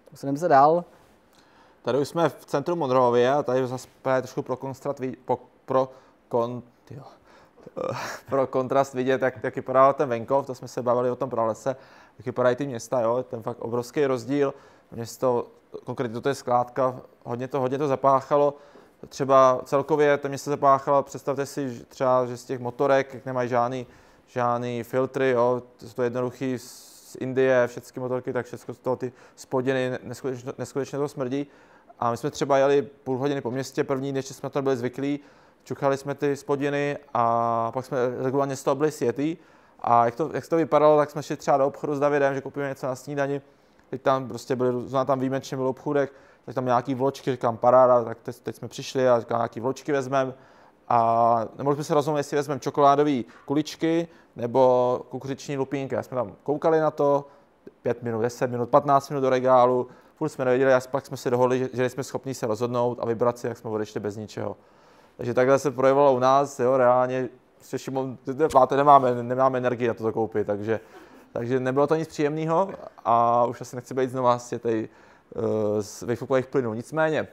B: posuneme se dál.
C: Tady už jsme v centru Monrovie a tady zase trošku pro kontrast vidět, jak vypadá ten venkov, to jsme se bavili o tom pralese, jak vypadají ty města, jo, ten fakt obrovský rozdíl. Město, konkrétně to je skládka, hodně to zapáchalo. Třeba celkově to město zapáchalo, představte si třeba, že z těch motorek, jak nemají žádný filtry, jo, to je jednoduchý z Indie, všechny motorky, tak všechno z toho ty spodiny, neskutečně to smrdí. A my jsme třeba jeli půl hodiny po městě, první den, jsme to byli zvyklí, čuchali jsme ty spodiny a pak jsme regulárně z toho byli sjetý. A jak to vypadalo, tak jsme šli třeba do obchodu s Davidem, že koupíme něco na snídani. Teď tam prostě tam výjimečně byl obchůdek, tak tam nějaký vločky, říkám paráda, tak teď jsme přišli a říkám, nějaký vločky vezmeme. A nemohli jsme se rozhodnout, jestli vezmeme čokoládové kuličky nebo kukuřiční lupínky. A jsme tam koukali na to, 5 minut, 10 minut, 15 minut do regálu. Furt jsme nevěděli, a pak jsme si dohodli, že jsme schopni se rozhodnout a vybrat si, jak jsme odešli bez ničeho. Takže takhle se projevilo u nás, jo, reálně, Šimon, nemáme energii na to koupit, takže nebylo to nic příjemného a už asi nechci být znova z vyfukových plynů. Nicméně,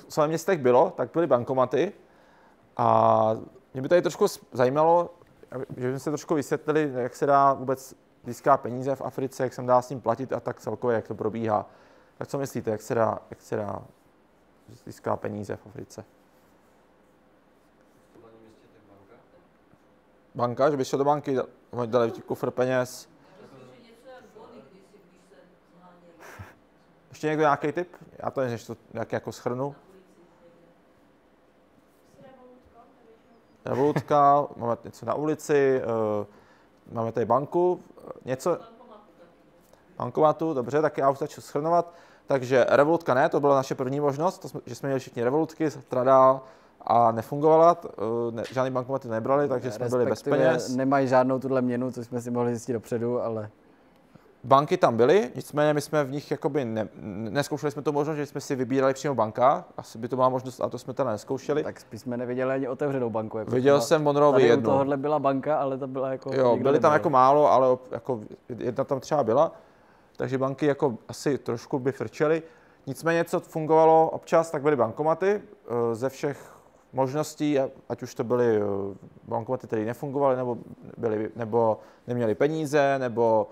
C: co ve městech bylo, tak byly bankomaty a mě by tady trošku zajímalo, že jsme se trošku vysvětlili, jak se dá vůbec získá peníze v Africe, jak se dá s ním platit a tak celkově, jak to probíhá. Tak co myslíte, jak se dá získá peníze v Africe? Banka, že by šel do banky, dali ti kufr peněz. Ještě někdo nějaký tip? Já to než to nějak jako shrnu. Revolutka, máme něco na ulici, máme tady banku, něco. bankomatu, dobře, tak já už začnu shrnovat. Takže Revolutka ne, to byla naše první možnost, že jsme měli všichni Revolutky, Strada a nefungovala, žádný bankomaty nebrali, takže jsme byli bez peněz.
B: Nemají žádnou tuhle měnu, což jsme si mohli zjistit dopředu, ale...
C: Banky tam byly, nicméně my jsme v nich jakoby neskoušeli jsme to možnost, že jsme si vybírali přímo banka, asi by to byla možnost, a to jsme teda neskoušeli.
B: Tak spíš jsme neviděli ani otevřenou banku. Jako
C: viděl jsem Monrovi jednu.
B: Tohle byla banka, ale ta byla jako...
C: Jo, byly tam jako málo, ale jako jedna tam třeba byla, takže banky jako asi trošku by frčely. Nicméně, co fungovalo občas, tak byly bankomaty ze všech možností, ať už to byly bankomaty, které nefungovaly, nebo neměly peníze, nebo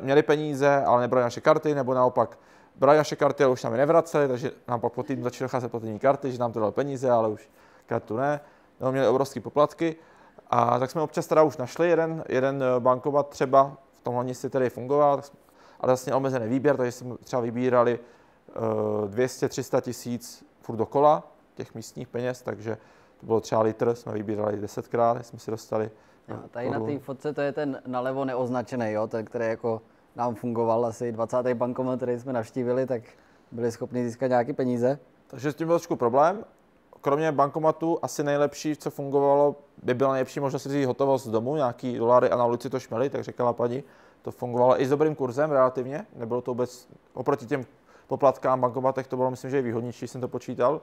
C: měli peníze, ale nebrali naše karty, nebo naopak brali naše karty, ale už nám je nevraceli, takže nám pak po týdnu začaly docházet platební karty, že nám to dali peníze, ale už kartu ne. Nebo měli obrovské poplatky. A tak jsme občas teda už našli jeden bankomat třeba, v tom hlavně si tedy fungoval, ale vlastně omezený výběr, takže jsme třeba vybírali 200-300 tisíc furt dokola těch místních peněz, takže to bylo třeba litr, jsme vybírali 10krát, jsme si dostali.
B: A tady na té fotce to je ten nalevo neoznačený, jo, ten, který jako nám fungoval asi 20. bankomat, který jsme navštívili, tak byli schopni získat nějaké peníze.
C: Takže s tím byl trošku problém. Kromě bankomatu asi nejlepší, co fungovalo, by byla nejlepší možnost říct hotovost z domu, nějaký dolary a na ulici to šmely, tak říkala paní. To fungovalo i s dobrým kurzem relativně, nebylo to vůbec oproti těm poplatkám bankomatech, to bylo myslím, že i výhodnější, jsem to počítal.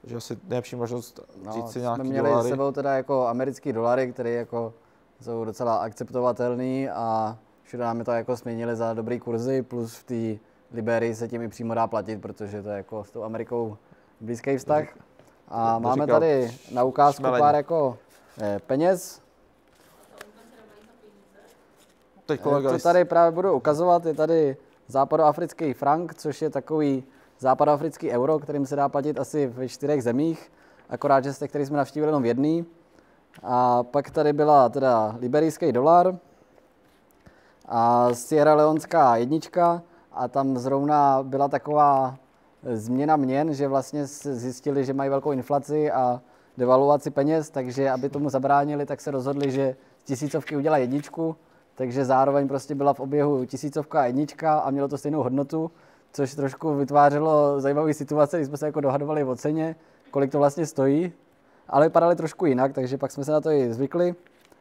C: Takže asi nejlepší možnost říct si nějaký
B: jsme měli
C: dolary.
B: S sebou teda jako americký dolary, které jako jsou docela akceptovatelný a všude nám to jako směnili za dobrý kurzy, plus v té Liberii se tím i přímo dá platit, protože to je jako s tou Amerikou blízký vztah. A máme tady na ukázku pár jako peněz. Co tady právě budu ukazovat, je tady západoafrický frank, což je takový západoafrický euro, kterým se dá platit asi ve 4 zemích, akorát, že z těch, který jsme navštívili jenom v jedný. A pak tady byla teda liberijský dolar a Sierra Leonská jednička a tam zrovna byla taková změna měn, že vlastně zjistili, že mají velkou inflaci a devaluaci peněz, takže aby tomu zabránili, tak se rozhodli, že z tisícovky udělají jedničku, takže zároveň prostě byla v oběhu tisícovka a jednička a mělo to stejnou hodnotu, což trošku vytvářelo zajímavé situace, když jsme se jako dohadovali o ceně, kolik to vlastně stojí, ale vypadaly trošku jinak, takže pak jsme se na to i zvykli.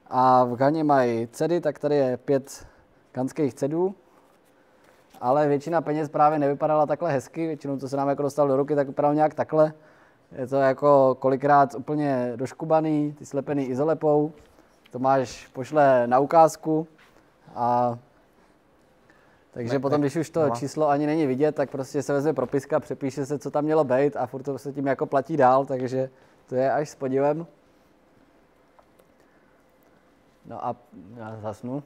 B: A v Ghaně mají cedy, tak tady je 5 ghanských cedů, ale většina peněz právě nevypadala takhle hezky, většinou to se nám jako dostalo do ruky, tak vypadalo nějak takhle. Je to jako kolikrát úplně doškubaný, ty slepený izolepou. Tomáš pošle na ukázku a takže potom, když už to číslo ani není vidět, tak prostě se vezme propiska, přepíše se, co tam mělo být a furt to se tím jako platí dál, takže to je až s podivem. No a já zasnu.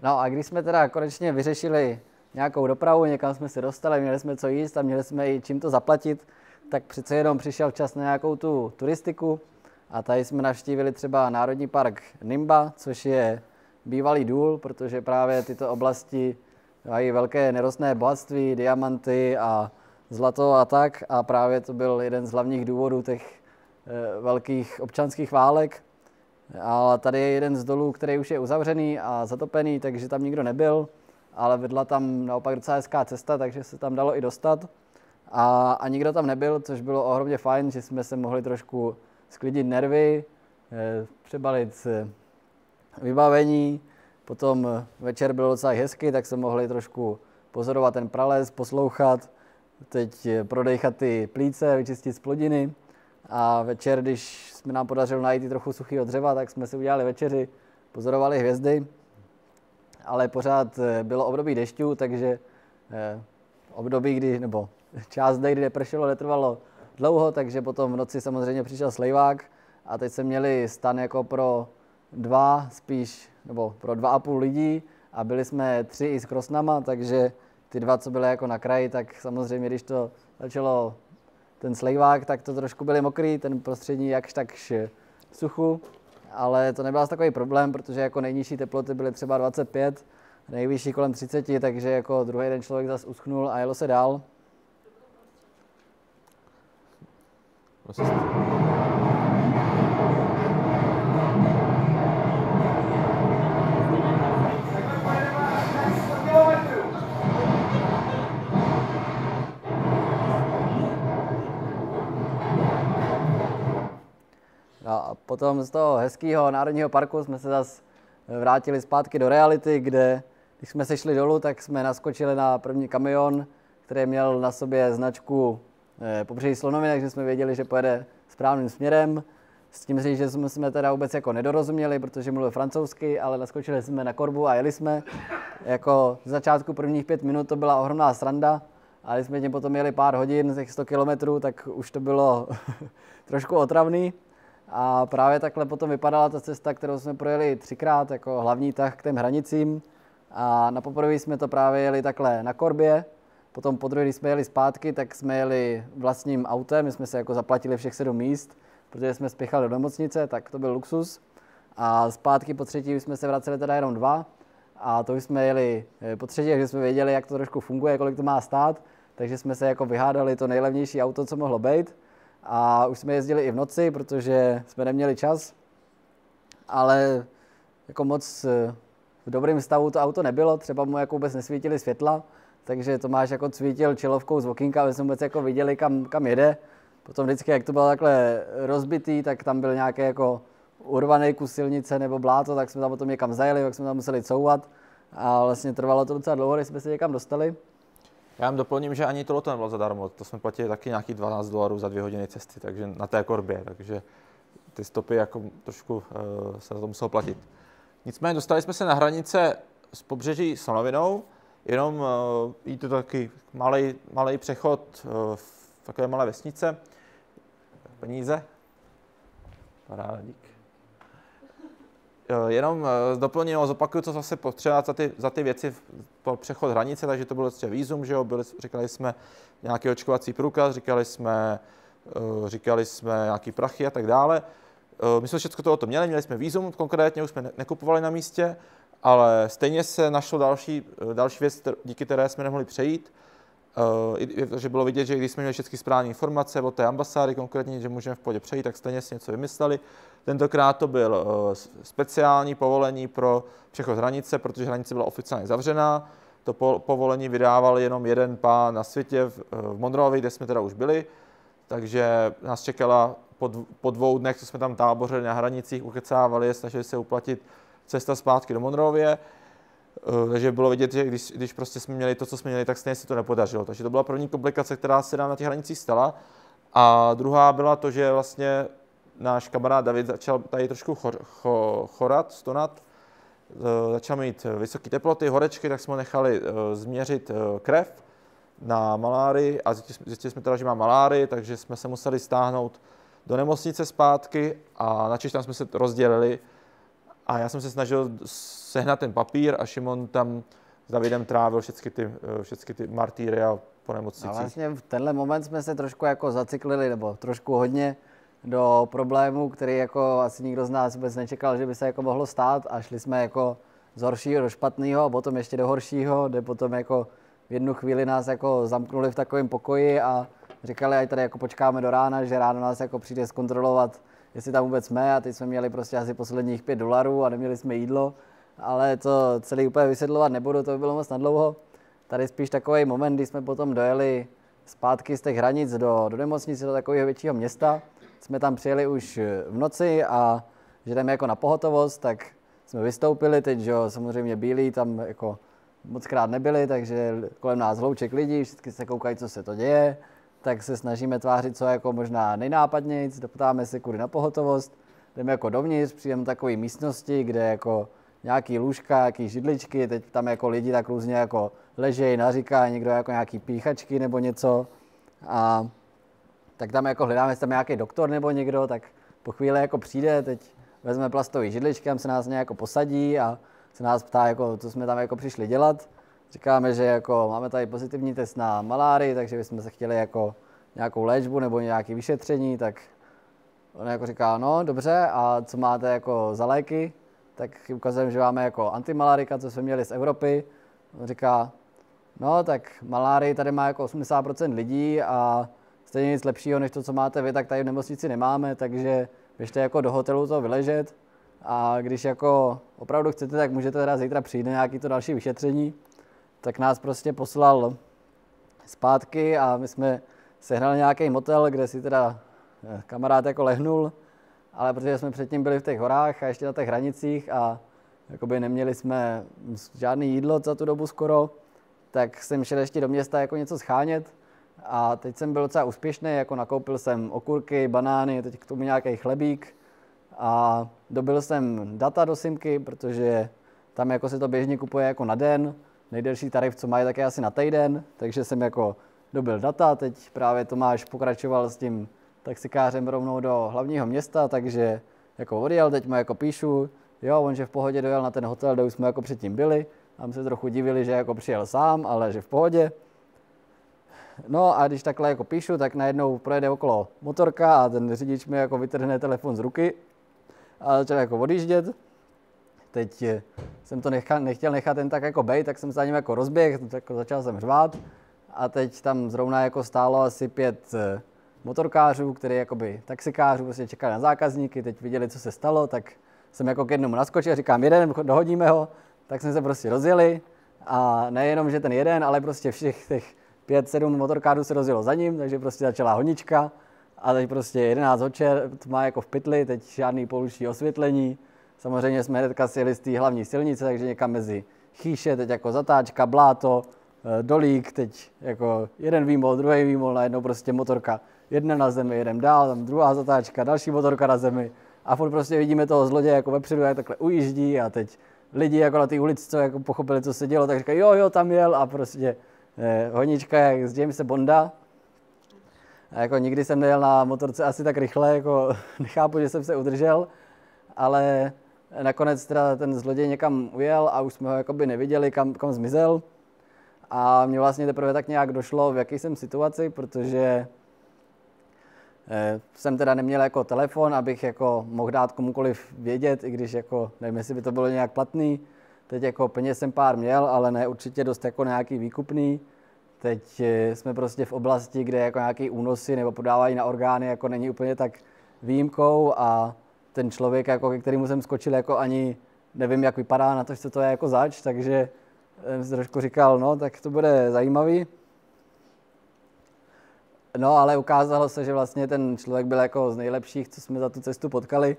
B: No a když jsme teda konečně vyřešili nějakou dopravu, někam jsme se dostali, měli jsme co jíst a měli jsme i čím to zaplatit, tak přece jenom přišel čas na nějakou tu turistiku a tady jsme navštívili třeba Národní park Nimba, což je bývalý důl, protože právě tyto oblasti mají velké nerostné bohatství, diamanty a zlato a tak a právě to byl jeden z hlavních důvodů těch velkých občanských válek. A tady je jeden z dolů, který už je uzavřený a zatopený, takže tam nikdo nebyl, ale vedla tam naopak docela hezká cesta, takže se tam dalo i dostat. A nikdo tam nebyl, což bylo ohromně fajn, že jsme se mohli trošku sklidit nervy, přebalit vybavení, potom večer bylo docela hezky, tak se mohli trošku pozorovat ten prales, poslouchat, teď prodejchat ty plíce, vyčistit splodiny. A večer, když jsme nám podařilo najít i trochu suchého dřeva, tak jsme si udělali večeři, pozorovali hvězdy, ale pořád bylo období dešťů, takže období, nebo část dne, kdy nepršelo, netrvalo dlouho, takže potom v noci samozřejmě přišel slejvák a teď jsme měli stan jako pro 2, spíš, nebo pro 2,5 lidí a byli jsme 3 i s krosnama, takže ty 2, co byly jako na kraji, tak samozřejmě, když to začalo ten slejvák, tak to trošku byly mokrý, ten prostřední jakž takž suchu, ale to nebyl takový problém, protože jako nejnižší teploty byly třeba 25, nejvyšší kolem 30, takže jako druhý den člověk zase uschnul a jelo se dál. potom z toho hezkého národního parku jsme se zase vrátili zpátky do reality, kde když jsme se šli dolů, tak jsme naskočili na první kamion, který měl na sobě značku Pobřeží slonoviny, takže jsme věděli, že pojede správným směrem. S tím, že jsme teda vůbec jako nedorozuměli, protože mluvil francouzsky, ale naskočili jsme na korbu a jeli jsme. Jako z začátku prvních 5 minut to byla ohromná sranda, ale když jsme tím potom jeli pár hodin, těch 100 kilometrů, tak už to bylo trošku otravný. A právě takhle potom vypadala ta cesta, kterou jsme projeli 3krát, jako hlavní tah k těm hranicím. A na poprvé jsme to právě jeli takhle na korbě. Potom po druhé, když jsme jeli zpátky, tak jsme jeli vlastním autem, my jsme se jako zaplatili všech 7 míst, protože jsme spěchali do nemocnice, tak to byl luxus. A zpátky po třetí jsme se vraceli teda jenom 2. A to už jsme jeli po třetí, že jsme věděli, jak to trošku funguje, kolik to má stát. Takže jsme se jako vyhádali to nejlevnější auto, co mohlo být. A už jsme jezdili i v noci, protože jsme neměli čas. Ale jako moc v dobrém stavu to auto nebylo, třeba mu jako vůbec nesvítily světla. Takže Tomáš jako cvítil čelovkou z okýnka, aby jsme vůbec jako viděli, kam jede. Potom vždycky, jak to bylo takhle rozbitý, tak tam byl nějaký jako urvaný kus silnice nebo bláto, tak jsme tam potom někam zajeli, tak jsme tam museli couvat. A vlastně trvalo to docela dlouho, než jsme se někam dostali.
C: Já vám doplním, že ani tohle nebylo zadarmo, to jsme platili taky nějakých $12 za 2 hodiny cesty, takže na té korbě, takže ty stopy jako trošku se na to muselo platit. Nicméně dostali jsme se na hranice s Pobřeží slonovinou, jenom jí to taky malý přechod v takové malé vesnice. Peníze? Paráda, dík. Jenom doplním, zopakuju, co zase potřeba za ty věci po přechod hranice, takže to bylo ještě vízum, že jo, říkali jsme nějaký očkovací průkaz, říkali jsme nějaký prachy a tak dále. My jsme všechno to měli jsme vízum konkrétně, už jsme nekupovali na místě, ale stejně se našlo další věc, díky které jsme nemohli přejít. Že bylo vidět, že když jsme měli všechny správné informace od té ambasády konkrétně, že můžeme v pohodě přejít, tak stejně si něco vymysleli. Tentokrát to byl speciální povolení pro přechod hranice, protože hranice byla oficiálně zavřená. To povolení vydával jenom jeden pán na světě v Monrovi, kde jsme teda už byli. Takže nás čekala po 2 dnech, co jsme tam tábořili na hranicích, ukecávali, snažili se uplatit cesta zpátky do Monrovie. Takže bylo vidět, že když prostě jsme měli to, co jsme měli, tak stejně se to nepodařilo. Takže to byla první komplikace, která se nám na těch hranicích stala. A druhá byla to, že vlastně náš kamarád David začal tady trošku stonat. Začal mít vysoké teploty, horečky, tak jsme ho nechali změřit krev na malárii a zjistili jsme teda, že má malárii, takže jsme se museli stáhnout do nemocnice zpátky a načež tam jsme se rozdělili. A já jsem se snažil sehnat ten papír a Šimon tam s Davidem trávil všechny ty martýria po nemocnicích.
B: A vlastně v tenhle moment jsme se trošku jako zacyklili, nebo trošku hodně do problému, který jako asi nikdo z nás vůbec nečekal, že by se jako mohlo stát a šli jsme jako z horšího do špatného a potom ještě do horšího, kde potom jako v jednu chvíli nás jako zamknuli v takovém pokoji a říkali, ať tady jako počkáme do rána, že ráno nás jako přijde zkontrolovat, jestli tam vůbec jsme, a teď jsme měli prostě asi posledních $5 a neměli jsme jídlo, ale to celý úplně vysvětlovat nebudu, to by bylo moc nadlouho. Tady spíš takový moment, kdy jsme potom dojeli zpátky z těch hranic do nemocnice, do takového většího města. Jsme tam přijeli už v noci a že jdeme jako na pohotovost, tak jsme vystoupili, teď že samozřejmě bílí tam jako mockrát nebyli, takže kolem nás hlouček lidí, všichni se koukají, co se to děje, tak se snažíme tvářit co jako možná nejnápadnějc, doptáme se kudy na pohotovost, jdeme jako dovnitř, přijdeme do takové místnosti, kde jako nějaký lůžka, nějaký židličky, teď tam jako lidi tak různě jako ležejí, naříkají, někdo jako nějaký píchačky nebo něco a tak tam jako hledáme, jestli tam nějaký doktor nebo někdo, tak po chvíli jako přijde, teď vezme plastový židličky, tam se nás nějak posadí a se nás ptá, jako, co jsme tam jako přišli dělat. Říkáme, že jako máme tady pozitivní test na malárii, takže bychom se chtěli jako nějakou léčbu nebo nějaké vyšetření, tak on jako říká, no dobře, a co máte jako za léky? Tak ukazujeme, že máme jako antimalárika, co jsme měli z Evropy. On říká, no tak malárii tady má jako 80% lidí a stejně nic lepšího, než to, co máte vy, tak tady v nemocnici nemáme, takže běžte jako do hotelu to vyležet a když jako opravdu chcete, tak můžete teda zítra přijít na nějaké to další vyšetření. Tak nás prostě poslal zpátky a my jsme sehnali nějaký motel, kde si teda kamarád jako lehnul ale protože jsme předtím byli v těch horách a ještě na těch hranicích a jakoby neměli jsme žádný jídlo za tu dobu skoro, tak jsem šel ještě do města jako něco schánět a teď jsem byl docela úspěšný, jako nakoupil jsem okurky, banány, teď k tomu nějaký chlebík a dobil jsem data do simky, protože tam jako se to běžně kupuje jako na den, nejdelší tarif, co mají, tak je asi na týden, takže jsem jako dobil data, teď právě Tomáš pokračoval s tím taxikářem rovnou do hlavního města, takže jako odjel, teď mu jako píšu, jo, on že v pohodě dojel na ten hotel, kde už jsme jako předtím byli, tam se trochu divili, že jako přijel sám, ale že v pohodě. No a když takhle jako píšu, tak najednou projede okolo motorka a ten řidič mi jako vytrhne telefon z ruky a začal jako odjíždět. Teď jsem to nechtěl nechat jen tak jako bejt, tak jsem se za ním jako rozběhl, jako začal jsem řvát a teď tam zrovna jako stálo asi 5 motorkářů, který jakoby taxikářů prostě čekali na zákazníky, teď viděli, co se stalo, tak jsem jako k jednomu naskočil, říkám jeden, dohodíme ho, tak jsme se prostě rozjeli a nejenom, že ten jeden, ale prostě všech těch 5-7 motorkářů se rozjelo za ním, takže prostě začala honička a teď prostě 11 večer, to má jako v pytli, teď žádný pouliční osvětlení. Samozřejmě jsme hnedka sjeli z té hlavní silnice, takže někam mezi chýše, teď jako zatáčka, bláto, dolík, teď jako jeden výmol, druhý výmol, najednou prostě motorka, jedna na zemi, jedem dál, tam druhá zatáčka, další motorka na zemi a furt prostě vidíme toho zloděje jako vepředu, jak takhle ujíždí a teď lidi jako na té ulici, co jako pochopili, co se dělo, tak říkají, jo, tam jel a prostě honička jak z Jamese Bonda. A jako nikdy jsem nejel na motorce asi tak rychle, jako nechápu, že jsem se udržel, ale nakonec teda ten zloděj někam ujel a už jsme ho jakoby neviděli, kam zmizel. A mě vlastně teprve tak nějak došlo, v jaký jsem situaci, protože jsem teda neměl jako telefon, abych jako mohl dát komukoliv vědět, i když jako nevím, jestli by to bylo nějak platný. Teď jako peněz jsem pár měl, ale ne určitě dost jako nějaký výkupný. Teď jsme prostě v oblasti, kde jako nějaký únosy nebo podávání na orgány jako není úplně tak výjimkou a ten člověk, jako, ke kterému jsem skočil, jako ani nevím, jak vypadá na to, co to je jako zač, takže jsem si trošku říkal, no, tak to bude zajímavý. No, ale ukázalo se, že vlastně ten člověk byl jako z nejlepších, co jsme za tu cestu potkali.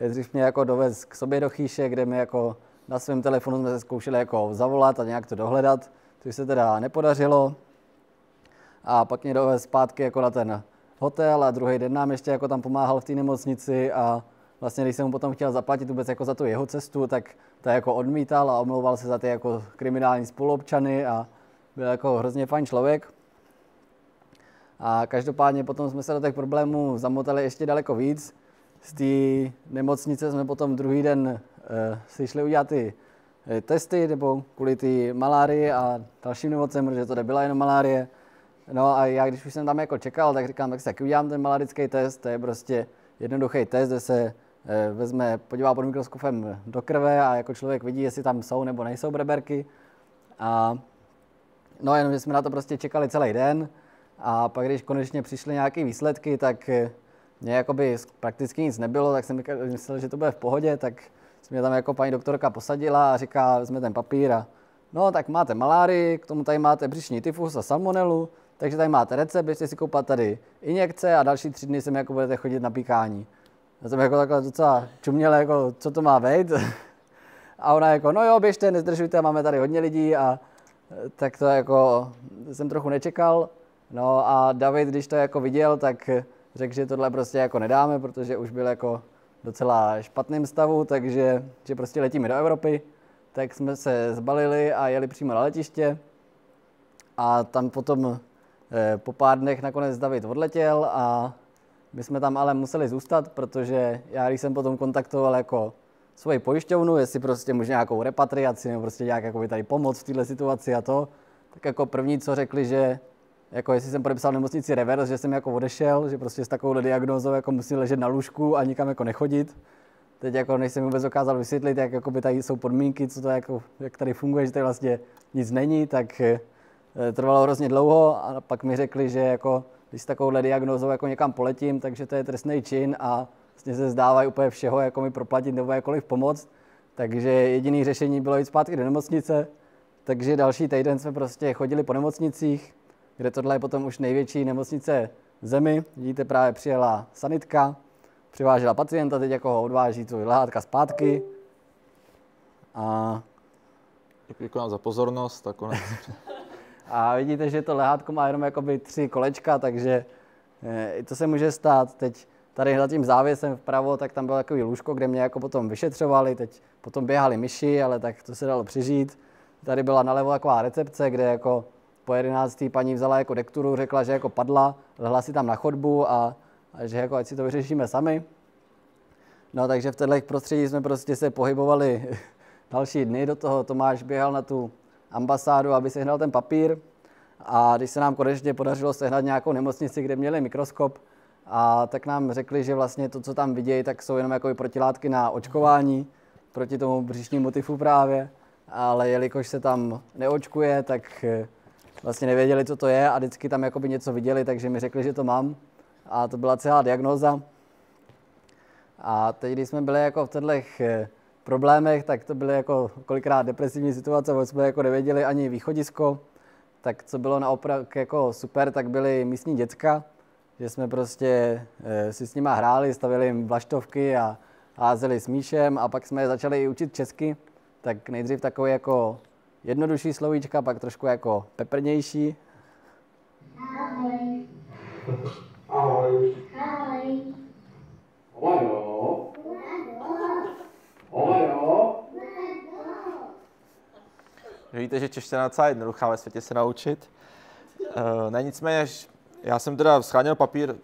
B: Dřív mě jako dovez k sobě do chýše, kde mi jako na svém telefonu jsme se zkoušeli jako zavolat a nějak to dohledat, což se teda nepodařilo. A pak mě dovez zpátky jako na ten hotel a druhý den nám ještě jako tam pomáhal v té nemocnici a vlastně když jsem mu potom chtěl zaplatit vůbec jako za tu jeho cestu, tak to jako odmítal a omlouval se za ty jako kriminální spoluobčany a byl jako hrozně fajn člověk. A každopádně potom jsme se do těch problémů zamotali ještě daleko víc. Z té nemocnice jsme potom druhý den si šli udělat ty testy, nebo kvůli té malárii a dalším nemocem, protože to nebyla jenom malárie. No a já, když už jsem tam jako čekal, tak říkám, tak si taky udělám ten malarický test, to je prostě jednoduchý test, kde se podívá pod mikroskopem do krve a jako člověk vidí, jestli tam jsou nebo nejsou breberky. A no jenom, že jsme na to prostě čekali celý den a pak, když konečně přišly nějaké výsledky, tak mě jakoby prakticky nic nebylo, tak jsem myslel, že to bude v pohodě, tak mě tam jako paní doktorka posadila a říká, vezme ten papír a no tak máte malárii, k tomu tady máte břišní tyfus a salmonelu, takže tady máte recept, běžte si koupat tady injekce a další 3 dny sem jako budete chodit na píkání. Já jsem jako takhle docela čuměl, jako co to má být. A ona jako, no jo, běžte, nezdržujte, máme tady hodně lidí a tak to jako jsem trochu nečekal. No a David, když to jako viděl, tak řekl, že tohle prostě jako nedáme, protože už byl jako docela špatným stavu, takže že prostě letíme do Evropy. Tak jsme se zbalili a jeli přímo na letiště. A tam potom po pár dnech nakonec David odletěl a my jsme tam ale museli zůstat, protože já, když jsem potom kontaktoval jako svoji pojišťovnu, jestli prostě můžu nějakou repatriaci nebo prostě nějak jako tady pomoct v této situaci a to, tak jako první, co řekli, že jako jestli jsem podepsal v nemocnici reverse, že jsem jako odešel, že prostě s takovou diagnózou jako musím ležet na lůžku a nikam jako nechodit. Teď jako než jsem vůbec dokázal vysvětlit, jak jako by tady jsou podmínky, co to jako, jak tady funguje, že tady vlastně nic není, tak trvalo hrozně dlouho a pak mi řekli, že jako když s takovouhle diagnózou jako někam poletím, takže to je trestný čin a vlastně se zdávají úplně všeho, jako mi proplatit nebo jakkoliv pomoct. Takže jediné řešení bylo jít zpátky do nemocnice, takže další týden jsme prostě chodili po nemocnicích, kde tohle je potom už největší nemocnice v zemi. Vidíte, právě přijela sanitka, přivážela pacienta, teď jako ho odváží tu lehátka zpátky. A
C: Děkuji za pozornost a konec.
B: A vidíte, že to lehátko má jenom jakoby 3 kolečka, takže i to se může stát. Teď tady za tím závěsem vpravo, tak tam bylo takový lůžko, kde mě jako potom vyšetřovali, teď potom běhali myši, ale tak to se dalo přežít. Tady byla nalevo taková recepce, kde jako po 11. paní vzala jako dekturu, řekla, že jako padla, lehla si tam na chodbu a že jako ať si to vyřešíme sami. No takže v těchto prostředí jsme prostě se pohybovali další dny, do toho Tomáš běhal na tu ambasádu, aby sehnal ten papír a když se nám konečně podařilo sehnat nějakou nemocnici, kde měli mikroskop, a tak nám řekli, že vlastně to, co tam vidějí, tak jsou jenom jako protilátky na očkování proti tomu břišnímu tyfu právě, ale jelikož se tam neočkuje, tak vlastně nevěděli, co to je a vždycky tam jakoby něco viděli, takže mi řekli, že to mám a to byla celá diagnóza. A teď, když jsme byli jako v těchto problémech, tak to byly jako kolikrát depresivní situace, protože jsme jako nevěděli ani východisko. Tak co bylo naopak jako super, tak byly místní děcka, že jsme prostě si s nima hráli, stavili jim vlaštovky a házeli s míšem a pak jsme je začali i učit česky. Tak nejdřív takový jako jednodušší slovíčka, pak trošku jako peprnější.
H: Ahoj.
F: Ahoj.
H: Ahoj.
F: Hovado. Hovado.
C: Víte, že čeština je docela jednoduchá ve světě se naučit. Ne, nicméně, já jsem teda scháněl papír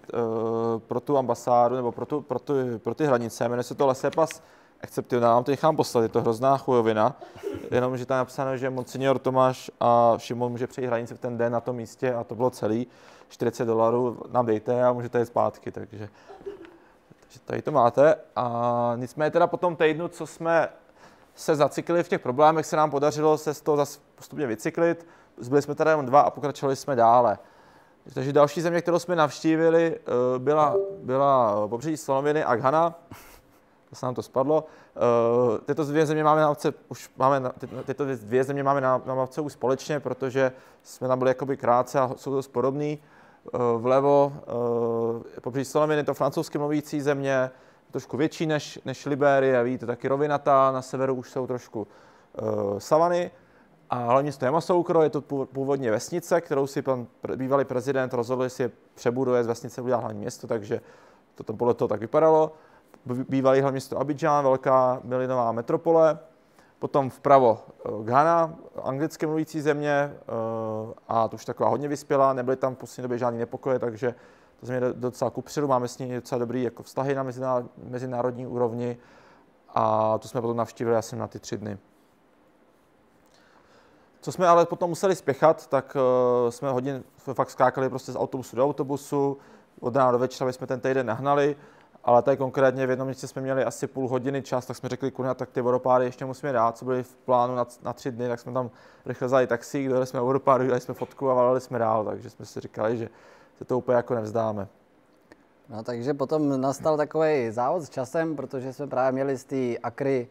C: pro tu ambasádu, nebo pro ty hranice, jmenuje se to Laissez-passer exceptionnel, vám to nechám poslat, je to hrozná chujovina, jenom, že tam je napsáno, že monsignor Tomáš a Šimon může přejít hranici v ten den na tom místě a to bylo celý, $40 nám dejte a můžete jít zpátky, takže tady to máte. A nicméně teda po tom týdnu, co jsme se zacyklili v těch problémech, se nám podařilo se z toho zase postupně vycyklit. Zbyli jsme tady jenom 2 a pokračovali jsme dále. Takže další země, kterou jsme navštívili, byla pobřeží Slonoviny a Ghana. To se nám to spadlo. Tyto dvě země máme na mapce už společně, protože jsme tam byli jakoby krátce a jsou dost podobný. Vlevo pobřeží Slonoviny, to francouzsky mluvící země, trošku větší než Liberie, víte, taky rovinatá, na severu už jsou trošku savany. A hlavně město Yamoussoukro, je to původně vesnice, kterou si pan bývalý prezident rozhodl, jestli je přebuduje z vesnice udělat hlavní město, takže to tam podle toho tak vypadalo. Bývalý hlavní město Abidjan, velká milinová metropole. Potom vpravo Ghana, anglicky mluvící země, a to už taková hodně vyspělá, nebyly tam v poslední době žádný nepokoje, takže to země docela kupředu, máme s ní docela dobrý jako vztahy na mezinárodní úrovni a to jsme potom navštívili asi na ty 3 dny. Co jsme ale potom museli spěchat, tak jsme hodně fakt skákali prostě z autobusu do autobusu, od rána do večera jsme ten týden nahnali, ale tady konkrétně v jednom místě jsme měli asi půl hodiny čas, tak jsme řekli, kurňa, tak ty vodopády ještě musíme dát, co byly v plánu na 3 dny, tak jsme tam rychle vzali taxík, dojeli jsme vodopádu, dali jsme fotku a valili jsme dál, takže jsme si říkali, že se to úplně jako nevzdáme.
B: No takže potom nastal takový závod s časem, protože jsme právě měli z té Akry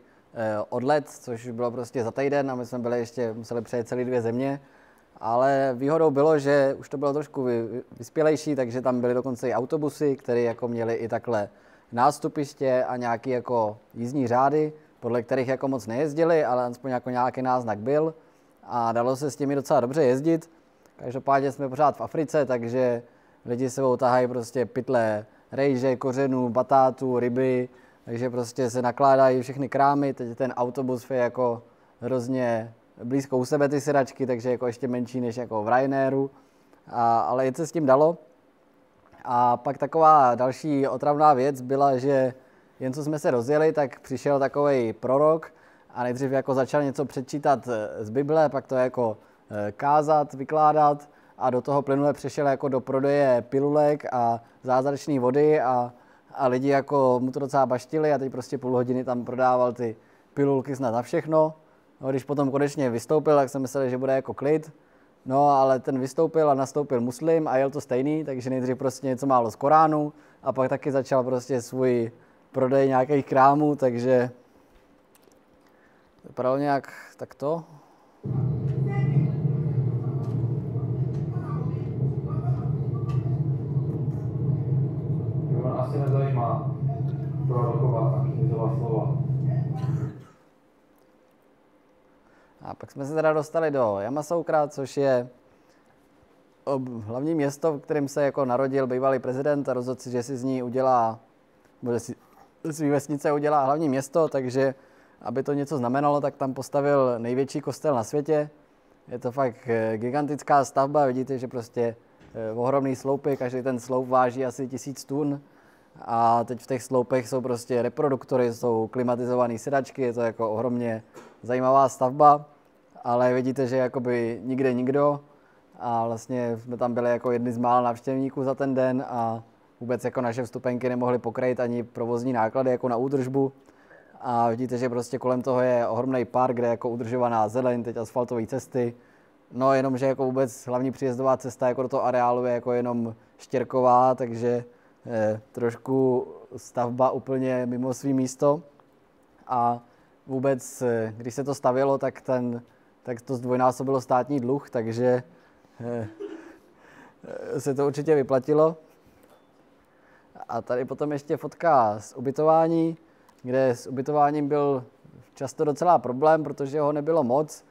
B: odlet, což bylo prostě za týden a my jsme museli přejet celé 2 země. Ale výhodou bylo, že už to bylo trošku vyspělejší, takže tam byly dokonce i autobusy, které jako měly i takhle nástupiště a nějaký jako jízdní řády, podle kterých jako moc nejezdili, ale aspoň jako nějaký náznak byl a dalo se s těmi docela dobře jezdit. Každopádně jsme pořád v Africe, takže lidi sebou tahají prostě pytle rejže, kořenů, batátů, ryby, takže prostě se nakládají všechny krámy, teď ten autobus je jako hrozně blízko u sebe ty sedačky, takže jako ještě menší než jako v Ryanairu, ale jet se s tím dalo. A pak taková další otravná věc byla, že jen co jsme se rozjeli, tak přišel takovej prorok a nejdřív jako začal něco přečítat z Bible, pak to jako kázat, vykládat a do toho plynule přešel jako do prodeje pilulek a zázračné vody a lidi jako mu to docela baštili a teď prostě půl hodiny tam prodával ty pilulky snad na všechno. No, když potom konečně vystoupil, tak jsem myslel, že bude jako klid. No, ale ten vystoupil a nastoupil muslim a jel to stejný, takže nejdřív prostě něco málo z Koránu a pak taky začal prostě svůj prodej nějakých krámů, takže vypadalo nějak takto.
F: Asi nezajímá. prorokovat a knizovat slova.
B: A pak jsme se teda dostali do Yamoussoukra, což je hlavní město, v kterém se jako narodil bývalý prezident a rozhodl si, že si z ní udělá, že si svý vesnice udělá hlavní město, takže aby to něco znamenalo, tak tam postavil největší kostel na světě. Je to fakt gigantická stavba, vidíte, že prostě ohromný sloupy, každý ten sloup váží asi 1000 tun. A teď v těch sloupech jsou prostě reproduktory, jsou klimatizované sedačky, je to jako ohromně zajímavá stavba, ale vidíte, že jakoby nikde nikdo a vlastně jsme tam byli jako jedni z mála návštěvníků za ten den a vůbec jako naše vstupenky nemohly pokrýt ani provozní náklady jako na údržbu. A vidíte, že prostě kolem toho je ohromný park, kde je jako udržovaná zeleň, teď asfaltové cesty. No jenom, že jako vůbec hlavní příjezdová cesta jako do toho areálu je jako jenom štěrková, takže trošku stavba úplně mimo svý místo. A vůbec, když se to stavělo, tak to zdvojnásobilo státní dluh, takže se to určitě vyplatilo. A tady potom ještě fotka z ubytování, kde s ubytováním byl často docela problém, protože ho nebylo moc.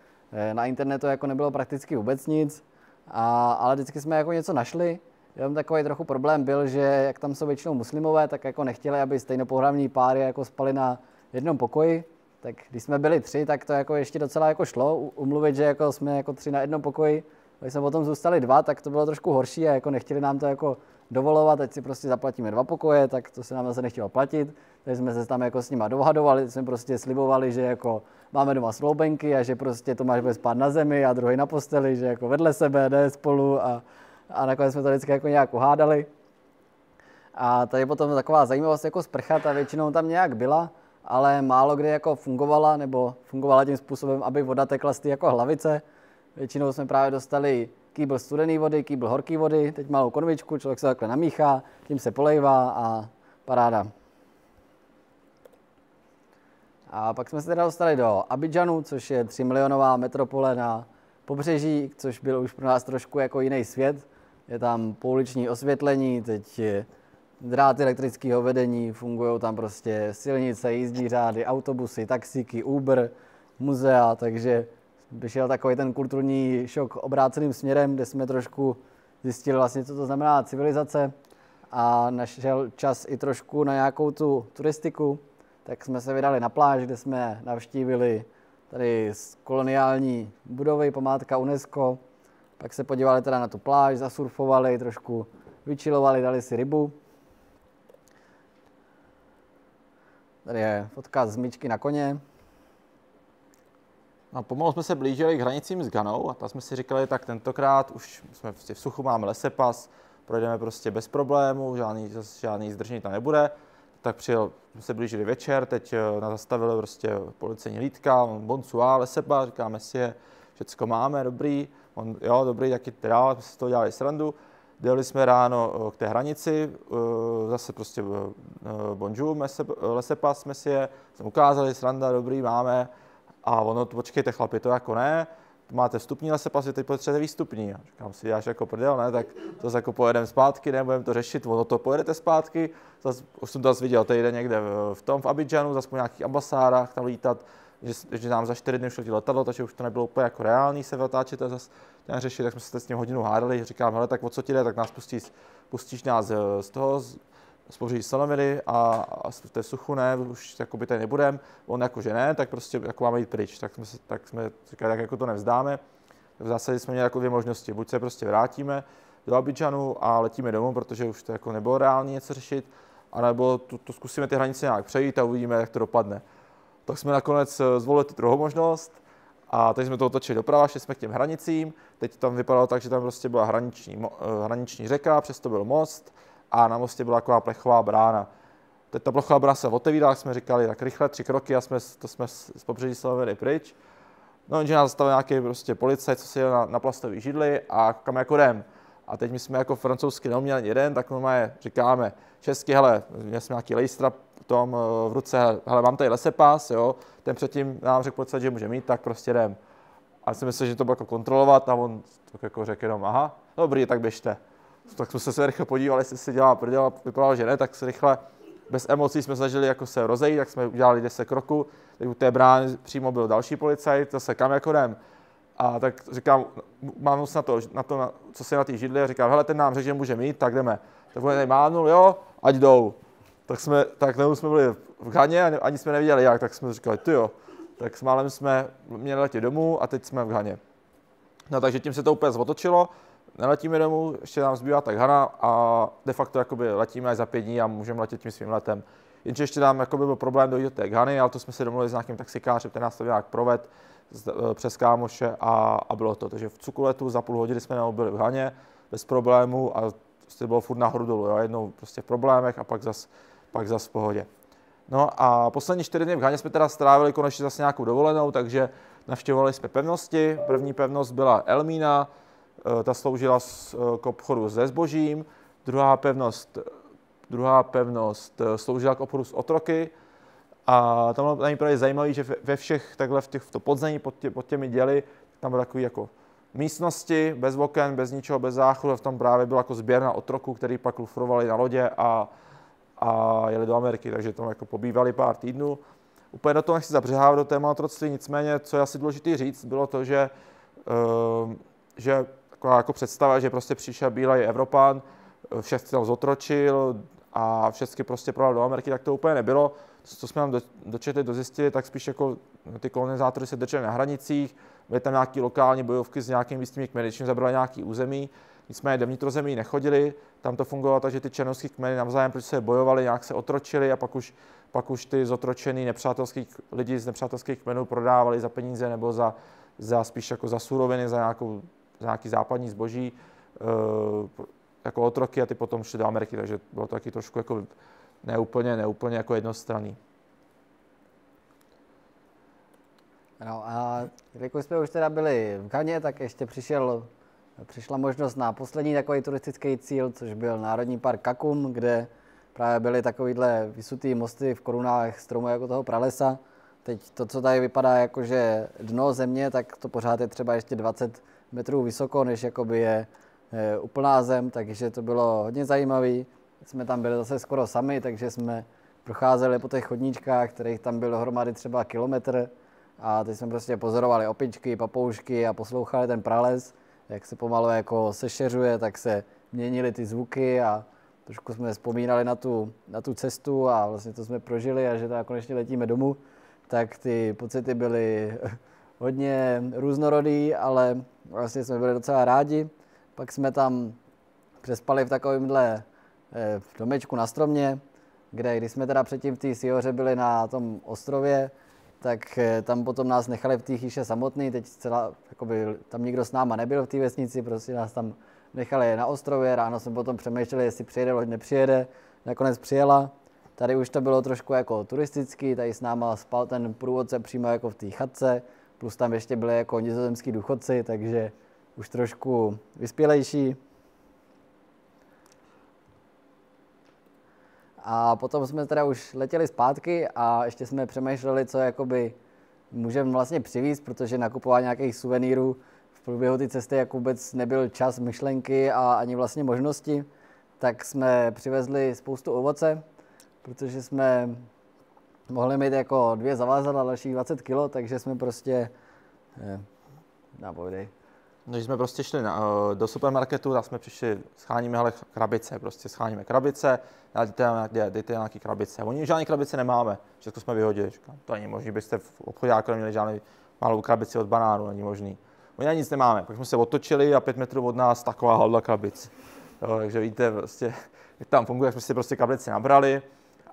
B: Na internetu jako nebylo prakticky vůbec nic, ale vždycky jsme jako něco našli. Jenom takový trochu problém byl, že jak tam jsou většinou muslimové, tak jako nechtěli, aby stejnopohlavní páry jako spali na jednom pokoji. Tak když jsme byli 3, tak to jako ještě docela jako šlo umluvit, že jako jsme jako 3 na jednom pokoji. Když jsme potom zůstali 2, tak to bylo trošku horší a jako nechtěli nám to jako dovolovat, ať si prostě zaplatíme 2 pokoje, tak to se nám zase nechtělo platit. Takže jsme se tam jako s nima dohadovali, jsme prostě slibovali, že jako máme doma sloubenky a že prostě Tomáš bude spát na zemi a druhý na posteli, že jako vedle sebe, ne spolu a nakonec jsme to vždycky jako nějak uhádali. A tady potom taková zajímavost jako sprcha, ta většinou tam nějak byla, ale málo kdy jako fungovala, nebo fungovala tím způsobem, aby voda tekla z té jako hlavice. Většinou jsme právě dostali kýbl studené vody, kýbl horké vody, teď malou konvičku, člověk se takhle namíchá, tím se polejvá a paráda. A pak jsme se teda dostali do Abidžanu, což je 3 milionová metropole na pobřeží, což byl už pro nás trošku jako jiný svět. Je tam pouliční osvětlení, teď je dráty elektrického vedení, fungují tam prostě silnice, jízdní řády, autobusy, taxíky, Uber, muzea, takže vyšel takový ten kulturní šok obráceným směrem, kde jsme trošku zjistili vlastně, co to znamená civilizace a našel čas i trošku na nějakou tu turistiku. Tak jsme se vydali na pláž, kde jsme navštívili tady koloniální budovy, památka UNESCO. Pak se podívali teda na tu pláž, zasurfovali, trošku vyčilovali, dali si rybu. Tady je fotka z myčky na koně.
C: A pomalu jsme se blížili k hranicím s Ghanou a tam jsme si říkali, tak tentokrát už jsme prostě v suchu, máme lesepas, projdeme prostě bez problémů, žádný zdržení tam nebude. Tak jsme se blížili večer, teď nás zastavili prostě policejní hlídka, bonsoir, lesepas, říkáme si je, všecko máme, dobrý, jo, dobrý, taky teda, jsme si to dělali srandu. Dojeli jsme ráno k té hranici, zase prostě bonjour, lesepas jsme si je, jsme ukázali, sranda, dobrý, máme. A ono, počkejte chlapi, to jako ne, máte vstupní lesepasy, teď potřebujete výstupní. Říkám si, děláš jako prdel, ne, tak to jako pojedeme zpátky, nebudeme to řešit, ono to pojedete zpátky. Už jsem to zase viděl, tady jde někde v Abidžanu, zase po nějakých ambasádách tam lítat, že nám za 4 dny šlo letadlo, takže už to nebylo úplně jako reálný se vyletáčet a zase nějak řešit, tak jsme se s ním hodinu hádali, říkám, hele, tak o co ti jde, tak nás pustíš nás z toho, z pobřeží Slonoviny a v té suchu ne, už jakoby tady nebudem, on jako že ne, tak prostě jako máme jít pryč, tak jsme říkali, tak jako to nevzdáme. V zásadě jsme měli jako 2 možnosti, buď se prostě vrátíme do Abidžanu a letíme domů, protože už to jako nebylo reálně něco řešit, anebo to zkusíme ty hranice nějak přejít a uvidíme, jak to dopadne. Tak jsme nakonec zvolili tu druhou možnost a teď jsme to otočili doprava, šli jsme k těm hranicím, teď tam vypadalo tak, že tam prostě byla hraniční řeka, přes to byl most, a na mostě byla taková plechová brána. Teď ta plechová brána se otevírala, jsme říkali, tak rychle 3 kroky a jsme z pobřeží Slonoviny pryč. No, jenže nás zastavil nějaký prostě policajt, co seděl na plastový židli a kam jako jdem. A teď my jsme jako francouzsky neuměli jeden, tak normálně říkáme česky, hele, měli jsme nějaký lejstra v ruce, hele, mám tady lesepas, jo, ten předtím nám řekl policajt, že může mít, tak prostě jdem. A jsem myslel, že to bude jako kontrolovat a on tak jako řekl jenom, aha, dobrý, tak běžte. Tak jsme se rychle podívali, jestli se dělá prdel a vypadalo, že ne, tak se rychle bez emocí jsme zažili jako se rozejít, tak jsme udělali 10 kroků, teď u té brány přímo byl další policajt, zase kam jako jdem. A tak říkám, mám na to, co se na té židli, a říkám, hele, ten nám řekl, že může mít, tak jdeme. Tak on tady mávnul, jo, ať jdou. Tak jsme byli v Ghaně a ani jsme nevěděli jak, tak jsme říkali, ty jo. Tak s málem jsme měli letět domů a teď jsme v Ghaně. No takže tím se to úplně zotočilo, neletíme domů, ještě nám zbývá tak Ghana a de facto jakoby letíme až za 5 dní a můžeme letět tím svým letem. Jenže ještě tam jakoby byl problém dojít do té Ghany, ale to jsme si domluvili s nějakým taxikářem, který nás to nějak proved přes kámoše a bylo to. Takže v Cukuletu za půl hodiny jsme byli v Ghaně bez problémů a prostě bylo furt nahoru dolů, jo? Jednou prostě v problémech a pak zas v pohodě. No a poslední 4 dny v Ghaně jsme teda strávili konečně zase nějakou dovolenou, takže navštěvovali jsme pevnosti. První pevnost byla Elmína, ta sloužila k obchodu se zbožím, druhá pevnost sloužila k obchodu s otroky a tam bylo nejprve zajímavé, že ve všech takhle v to podzemí pod těmi děly, tam byly takové jako místnosti, bez oken, bez ničeho, bez záchodu, v tom právě byl jako sběr otroků, který pak lufrovali na lodě a jeli do Ameriky, takže tam jako pobývali pár týdnů. Úplně do toho nechci zabřehávat do téma otroctví, nicméně, co je asi důležité říct, bylo to, že jako představa, že prostě přišel bílej Evropan, všechny tam zotročil a všechny prostě prodal do Ameriky, tak to úplně nebylo. Co jsme tam dočetli, dozjistili, tak spíš jako ty kolonizátory se drželi na hranicích, byly tam nějaké lokální bojovky s nějakými místními kmeny, čím zabrali nějaké území. Nicméně do vnitrozemí nechodili, tam to fungovalo tak, že ty černovský kmeny navzájem se bojovali, nějak se otročili a pak už ty zotročený nepřátelský lidi z nepřátelských kmenů prodávali za peníze nebo za spíš jako za suroviny, za nějaký západní zboží jako otroky a ty potom šli do Ameriky, takže bylo to taky trošku jako neúplně jako jednostranný.
B: No a když jsme už teda byli v Ghaně, tak ještě přišla možnost na poslední takový turistický cíl, což byl Národní park Kakum, kde právě byly takovýhle vysutý mosty v korunách stromů jako toho pralesa. Teď to, co tady vypadá jako že dno země, tak to pořád je třeba ještě 20 metrů vysoko, než jakoby je úplná zem, takže to bylo hodně zajímavé. Jsme tam byli zase skoro sami, takže jsme procházeli po těch chodníčkách, kterých tam byl dohromady třeba kilometr. A teď jsme prostě pozorovali opičky, papoušky a poslouchali ten prales, jak se pomalu jako sešeřuje, tak se měnily ty zvuky a trošku jsme vzpomínali na tu cestu a vlastně to jsme prožili a že teda konečně letíme domů, tak ty pocity byly hodně různorodý, ale vlastně jsme byli docela rádi. Pak jsme tam přespali v takovémhle domečku na stromě, kde když jsme teda předtím v té Sihoře byli na tom ostrově, tak tam potom nás nechali v té chýše samotný, teď jakoby, tam nikdo s náma nebyl v té vesnici, prostě nás tam nechali na ostrově, ráno jsme potom přemýšleli, jestli přijede, loď nepřijede, nakonec přijela. Tady už to bylo trošku jako turistický, tady s náma spal ten průvodce přímo jako v té chatce, plus tam ještě byli jako nizozemský důchodci, takže už trošku vyspělejší. A potom jsme teda už letěli zpátky a ještě jsme přemýšleli, co jakoby můžeme vlastně přivízt, protože nakupování nějakých suvenýrů v průběhu té cesty jako vůbec nebyl čas, myšlenky a ani vlastně možnosti. Tak jsme přivezli spoustu ovoce, protože jsme mohli mít jako 2 zavázadla, dalších 20 kg, takže jsme prostě napovědej.
C: Když jsme prostě šli do supermarketu, tak jsme přišli, scháníme krabice, prostě scháníme krabice, dejte nějaký krabice. Oni žádné krabice nemáme, všechno jsme vyhodili. Říkám, to není možný, byste v obchodáku neměli žádnou malou krabici od banánu, není možný. Oni ani nic nemáme, pak jsme se otočili a 5 metrů od nás taková halda krabic. Jo, takže víte, prostě, jak tam funguje, jak jsme si prostě krabici nabrali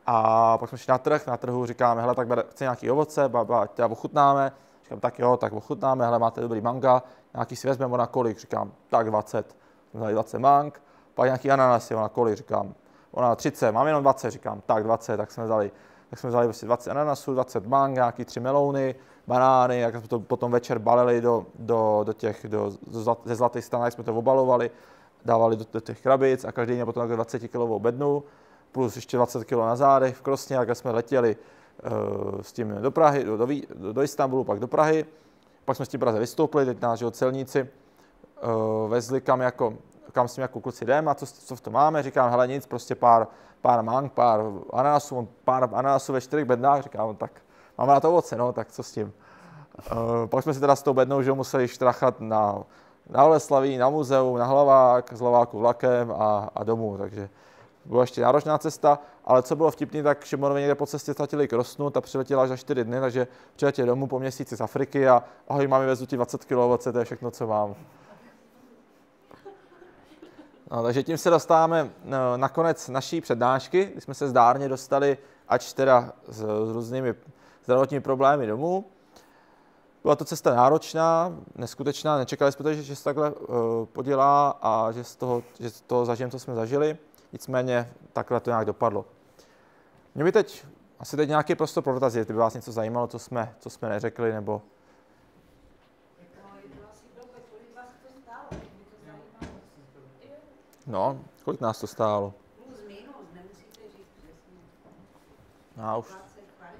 C: a pak jsme šli na trhu říkáme, hele, tak chce nějaký ovoce, teda ochutnáme. Říkám, tak jo, tak ochutnáme, hele, máte dobrý manga, nějaký si vezmeme, na kolik, říkám, tak 20. Jsme dali 20 mang, pak nějaký ananasy, na kolik, říkám, ona 30, mám jenom 20, říkám, tak 20, tak jsme vzali prostě 20 ananasů, 20 mang, nějaký 3 melouny, banány, jak jsme to potom večer balili ze zlatých stanek, jsme to obalovali, dávali do těch krabic a každý měl potom 20 kilovou bednu, plus ještě 20 kg na zádech v Krosně, jak jsme letěli s tím do Prahy, do Istanbulu, pak do Prahy. Pak jsme s tím Praze vystoupili, teď nás celníci vezli kam jako kam s tím jako kluci jdeme a co v tom máme, říkám, hele nic, prostě pár mang, pár ananasů ve 4 bednách, říkám, tak máme na to ovoce, no, tak co s tím. Pak jsme si teda s tou bednou, že museli štrachat na Oleslaví, na muzeum, na Hlavák, z Hlaváku vlakem a domů, takže byla ještě náročná cesta, ale co bylo vtipný, tak Šimonovi někde po cestě ztratili krosnu, ta přiletěla až za 4 dny, takže přiletěl domů po měsíci z Afriky a ahoj, mami, vezu ti 20 kg ovoce, to je všechno, co mám. No, takže tím se dostáváme na konec naší přednášky, kdy jsme se zdárně dostali, ač teda s různými zdravotními problémy domů. Byla to cesta náročná, neskutečná, nečekali jsme to, že se takhle podělá a že z toho zažijeme, co jsme zažili. Nicméně takhle to nějak dopadlo. Mě by teď nějaký prostor pro dotazy, kdyby vás něco zajímalo, co jsme neřekli, nebo... No, kolik nás to stálo?
E: Plus minus, nemusíte říct přesně.
C: No, už.
E: 20, 50,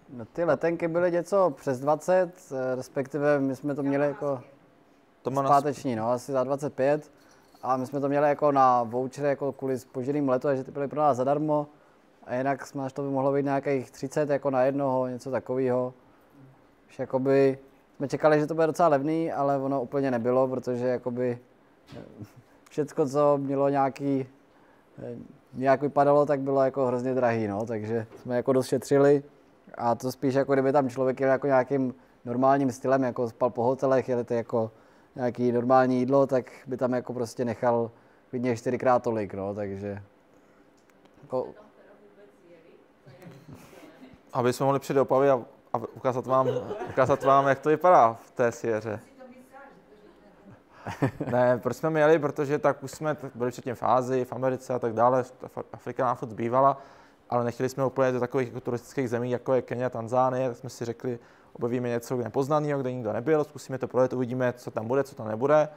E: 100.
B: No, ty letenky byly něco přes 20, respektive my jsme to měli jako zpáteční, no, asi za 25. A my jsme to měli jako na voucher jako kvůli zpožděným letu, takže ty byly pro nás zadarmo. A jinak jsme, až to by mohlo být nějakých 30 jako na jednoho, něco takového. Už jakoby jsme čekali, že to bude docela levný, ale ono úplně nebylo, protože jakoby všecko, co mělo nějak vypadalo, tak bylo jako hrozně drahý, no, takže jsme jako dost šetřili. A to spíš jako kdyby tam člověk jel jako nějakým normálním stylem, jako spal po hotelech, jeli to jako nějaký normální jídlo, tak by tam jako prostě nechal klidně 4x tolik, no, takže... Jako...
C: Aby jsme mohli přijít do Opavy a ukázat vám, jak to vypadá v té Sierře. Ne, proč jsme měli, protože tak už jsme byli předtím v Ázii, v Americe a tak dále, Afrika nám furt zbývala, ale nechtěli jsme úplně do takových jako turistických zemí, jako je Kenya, Tanzánie, tak jsme si řekli, objevíme něco nepoznaného, kde nikdo nebyl, zkusíme to projet, uvidíme, co tam bude, co tam nebude.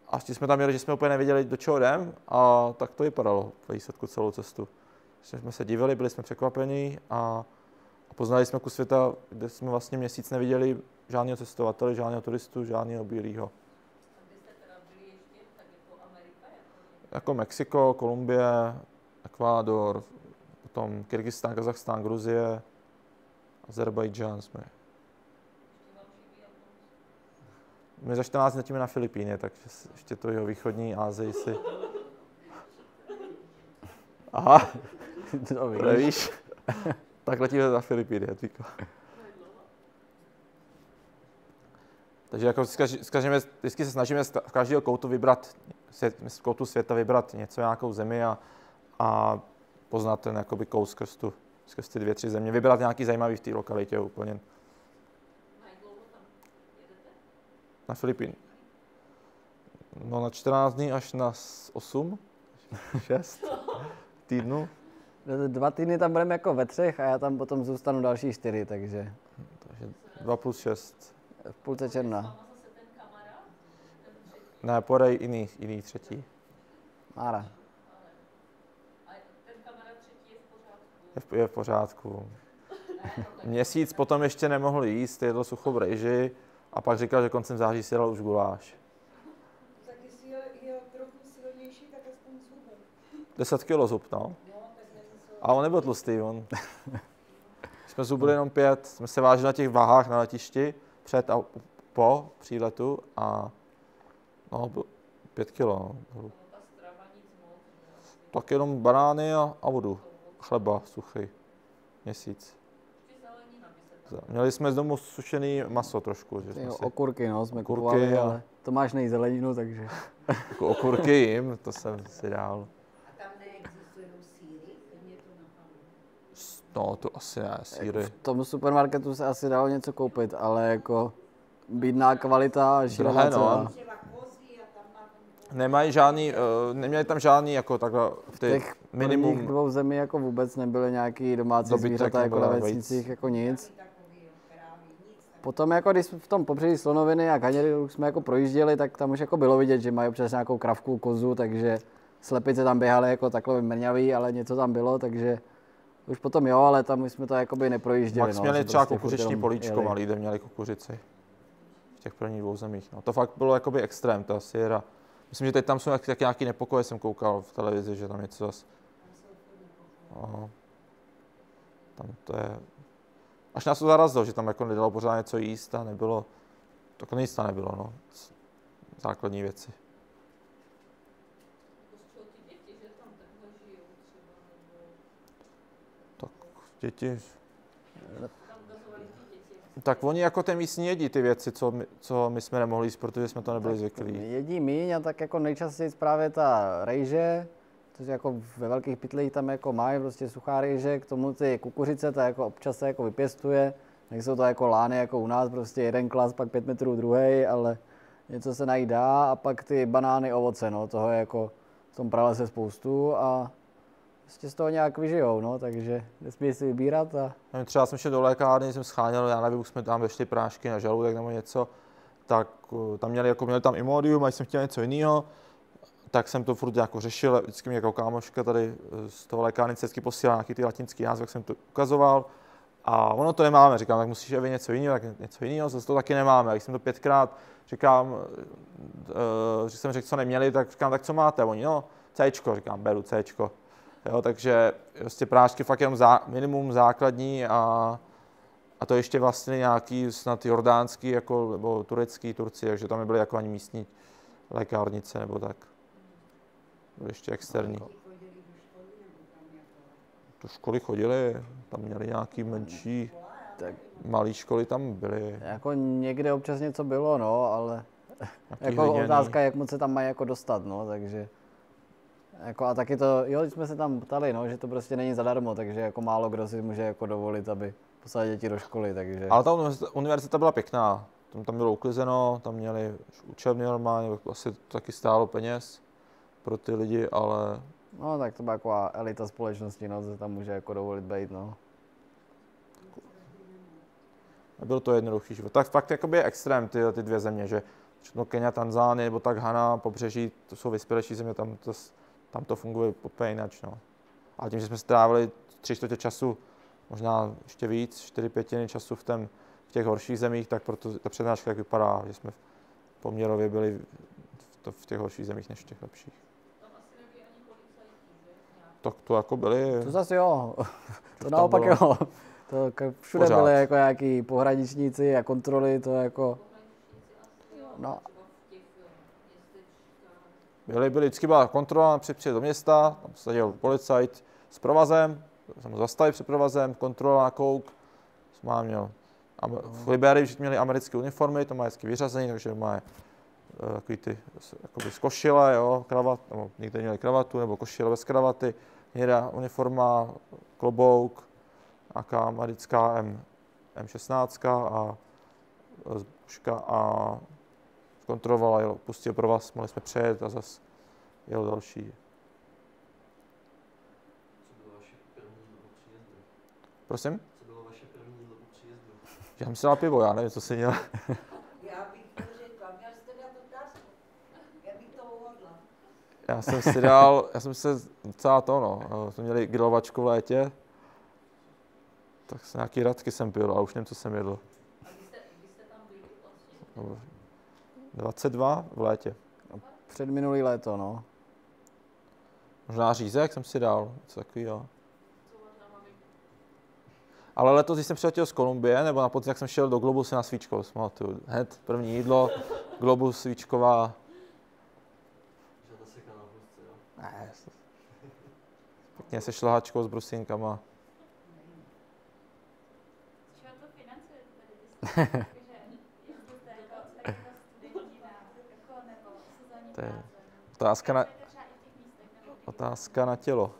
C: A když jsme tam měli, že jsme úplně nevěděli, do čeho jdem, a tak to vypadalo v výsledku celou cestu. Jsme se divili, byli jsme překvapení a poznali jsme kus světa, kde jsme vlastně měsíc neviděli žádného cestovatele, žádného turistu, žádného bílého. Jako Mexiko, Kolumbie, Ekvádor, potom Kyrgyzstán, Kazachstán, Gruzie, Azerbajdžán jsme. My za 14 letíme na Filipíně, takže ještě to jeho východní Asii si... Aha, to nevíš. Tak letíme na Filipíny, Hedvíko. Takže jako vždycky se snažíme z každého koutu vybrat, z koutu světa vybrat něco, nějakou zemi a poznat ten jakoby kous skrz ty 2-3 země. Vybrat nějaký zajímavý v té lokalitě úplně. Na Filipíny. No na 14 dní až na 8, 6 týdnů.
B: 2 týdny tam budeme jako ve 3 a já tam potom zůstanu další 4, takže
C: 2 plus 6.
B: v půlce června.
C: Ne, podej jiný třetí.
B: Mára.
C: Je v pořádku. Měsíc potom ještě nemohl jíst, jedl suchou rejži a pak říkal, že koncem září si dal už guláš.
E: Tak jestli je trochu silnější, tak aspoň zubem.
C: 10 kilo zub, no. A on nebyl tlustý, jsme zubili jenom 5, jsme se vážili na těch váhách na letišti před a po příletu a no, 5 kilo. No. Tak jenom banány a vodu, chleba suchý, měsíc. Měli jsme z domu sušený maso trošku. Že jsme si...
B: Okurky, no, jsme kupovali, ale to máš nejí zeleninu, takže...
C: Jako okurky jim, to jsem si dal.
E: A tam neexistují sýry? Mě to napadlo.
C: No, to asi ne, sýry.
B: V tom supermarketu se asi dalo něco koupit, ale jako bídná kvalita a šílená cena.
C: Neměli tam žádný jako takhle
B: v těch
C: minimum.
B: Prvních 2 zemí jako vůbec nebyly nějaký domácí zvířata jako na vesnicích, jako nic. Potom jako když v tom pobřeží Slonoviny a Kaněry jsme jako projížděli, tak tam už jako bylo vidět, že mají občas nějakou kravku, kozu, takže slepice tam běhaly jako takhle mrňavý, ale něco tam bylo, takže už potom jo, ale tam už jsme to jakoby neprojížděli.
C: Pak jsme měli třeba kukuřiční políčko malý, kde měli kukuřici v těch prvních 2 zemích. No. To fakt bylo jakoby extrém, ta Sierra Myslím, že teď tam jsou taky nějaký nepokoje, jsem koukal v televizi, že tam něco zase. Aha. Tam to je... Až nás to zarazilo, že tam jako nedalo pořád něco jíst a nebylo... Tak nic tam nebylo, no. Základní věci. Tak děti... Tak oni jako ty místní jedí ty věci, co my jsme nemohli jíst, protože jsme to nebyli zvyklí.
B: Jedí míň a tak jako nejčastěji právě ta rejže, což jako ve velkých pytlích tam jako mají prostě suchá rejže, k tomu ty kukuřice, ta jako občas se jako vypěstuje, nejsou to jako lány jako u nás, prostě jeden klas, pak 5 metrů druhý, ale něco se najít dá a pak ty banány, ovoce, no, toho je jako v tom pralese spoustu a prostě z toho nějak vyžijou, no, takže nesmí si vybírat a...
C: Třeba jsem šel do lékárny, jsem scháněl, já nevím, už jsme tam vešli prášky na žaludek nebo něco, tak tam měli tam Imodium a jsem chtěl něco jiného, tak jsem to furt jako řešil, vždycky mě jako kámoška tady z toho lékárny vždycky posílala nějaký ty latinský názvy, jak jsem to ukazoval a ono to nemáme, říkám, tak musíš jevit něco jiného, tak něco jiného, zase to taky nemáme, a když jsem to 5krát říkám, že jsem řekl, co neměli, tak říkám, tak co máte, oni, no, Cčko, říkám, beru Cčko. Jo, takže prostě prášky fakt jenom minimum základní a to ještě vlastně nějaký snad jordánský jako, nebo turecký Turci, takže tam nebyly jako ani místní lékárnice nebo tak. Byly ještě externí. Do školy chodili, tam měli nějaký menší, malé školy tam byly.
B: Jako někde občas něco bylo, no, ale jako otázka, jak moc se tam mají jako dostat, no, takže... Jako a taky to, jo, jsme se tam ptali, no, že to prostě není zadarmo, takže jako málo kdo si může jako dovolit, aby poslali děti do školy, takže...
C: Ale ta univerzita byla pěkná, tam bylo uklizeno, tam měli učebny normálně, asi to taky stálo peněz pro ty lidi, ale...
B: No tak to byla taková elita společnosti, no, co tam může jako dovolit být, no.
C: Nebylo to jednoduchý život. Tak fakt jakoby je extrém ty dvě země, že no, Kenia, Tanzánie nebo tak Ghana, pobřeží, to jsou vyspělejší země, tam to funguje úplně jinak, no. Ale tím, že jsme strávili 3/4 času, možná ještě víc, 4/5 času v těch horších zemích, tak proto ta přednáška tak vypadá, že jsme poměrově byli v těch horších zemích než v těch lepších. Tak to jako byli.
B: To zase jo, to naopak bylo. Jo. To všude pořád. Byly jako nějaký pohraničníci a kontroly, to jako... No.
C: Byly, vždycky byla kontrola při přijet do města, tam seděl policajt s provazem, jsem zastavil před provazem, kontrola, kouk, jsem měl. V Liberii všichni měli americké uniformy, to má vždycky vyřazený, takže má takový ty jakoby z košile, jo, kravat, nebo někde měli kravatu, nebo košile bez kravaty, hnědá uniforma, klobouk, nějaká americká M16 a zbuška a kontrolovala, pustil provaz, mohli jsme přejet a zase jel další.
D: Co bylo vaše první jídlo po příjezdu?
C: Prosím?
D: Co bylo vaše první jídlo po příjezdu?
C: Já jsem si dal pivo, já nevím, co jsi měl.
E: Já bych to řekla, měl jste dát otázku. Já bych to uhodla.
C: Já jsem se docela jsme měli grilovačku v létě, tak se nějaký radky jsem pil, a už nevím, co jsem jedl.
A: A vy jste tam byli?
C: 22 v létě.
B: Před minulý léto, no.
C: Možná řízek jsem si dal, něco takového. Ale letos, když jsem přiletěl z Kolumbie, nebo na podzim, jak jsem šel do Globusy na svíčkovou, hned první jídlo, Globus svíčková.
D: Žádná sekaná v hostce, jo?
C: Ne, pěkně se šlehačkou s brusínkama.
H: Z čeho to financujete tady? Jakože jezdíte jako studenti jako nebo sezónní
C: To je
H: práce?
C: otázka na tělo.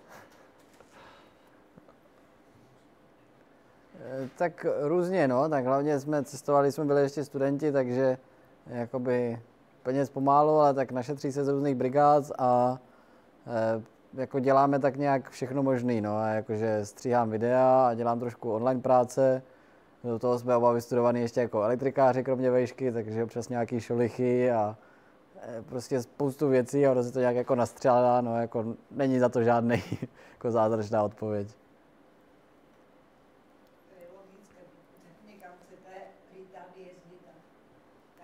B: Tak různě, no, tak hlavně jsme cestovali, jsme byli ještě studenti, takže jakoby peněz pomálu, ale tak našetří se z různých brigád a jako děláme tak nějak všechno možný, no, a jakože stříhám videa a dělám trošku online práce, do toho jsme oba vystudovaný ještě jako elektrikáři, kromě vejšky, takže občas nějaký šolichy a prostě spoustu věcí a ono se to nějak jako nastřelá, no, jako není za to žádný jako zázračná odpověď.
E: To je logické, někam chcete Británii jezdit a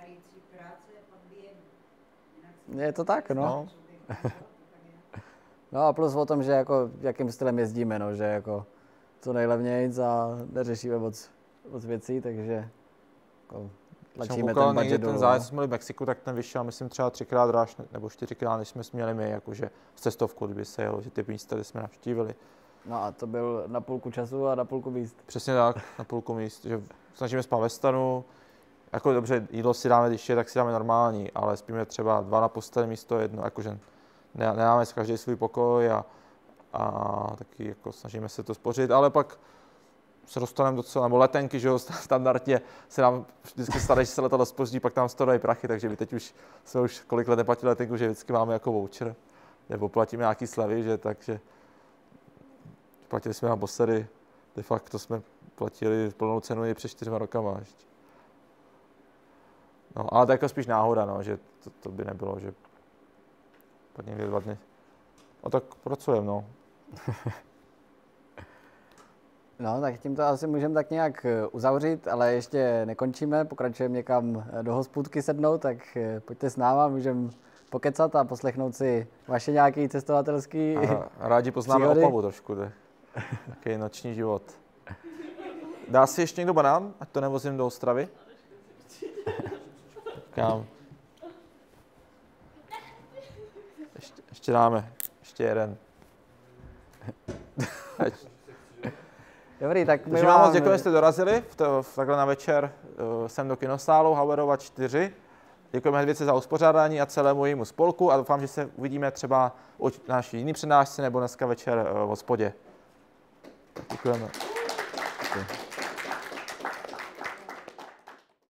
E: tady 3 práce, pak by jednu.
B: Je to tak, no. No a plus o tom, že jako jakým stylem jezdíme, no, že jako co nejlevnějc a neřešíme moc věcí, takže jako tlačíme ten budget dolů.
C: Ten zájezd, co jsme byli v Mexiku, tak ten vyšel, myslím, třeba 3krát dráž, nebo 4krát, než jsme měli my, jakože z cestovku, kdyby se jelo, že ty místa, kde jsme navštívili.
B: No a to byl na půlku času a na půlku míst.
C: Přesně tak, na půlku míst, že snažíme spát ve stanu, jako dobře, jídlo si dáme, když je, tak si dáme normální, ale spíme třeba 2 na posteli místo 1, jakože nemáme každý svůj pokoj a taky jako snažíme se to spořit, ale pak se dostaneme docela, nebo letenky, že jo, standardně se nám vždycky stane, že se letadlo zpozdí, pak tam dají prachy, takže my teď už jsme už kolik let neplatili letenku, že vždycky máme jako voucher, nebo platíme nějaký slevy, že takže platili jsme na Bossary, de facto jsme platili plnou cenu i před 4 rokama ještě. No, ale to je jako spíš náhoda, no, že to by nebylo, že pak někdy 2 dny. A tak pracujeme, no.
B: No, tak tím to asi můžeme tak nějak uzavřít, ale ještě nekončíme, pokračujeme někam do hospůdky sednout, tak pojďte s náma, můžeme pokecat a poslechnout si vaše nějaký cestovatelský
C: rádi poznáme
B: přihody.
C: Opavu trošku, takový noční život. Dá si ještě někdo banán, ať to nevozím do Ostravy? Kam? Ještě dáme, ještě jeden.
B: Dobrý, tak my
C: Takže vám moc děkuji, že jste dorazili takhle na večer sem do kinosálu Hauerova 4. Děkujeme Hedvice za uspořádání a celému jejímu spolku a doufám, že se uvidíme třeba u naší jiný přednášce nebo dneska večer v hospodě. Děkujeme. Děkuji.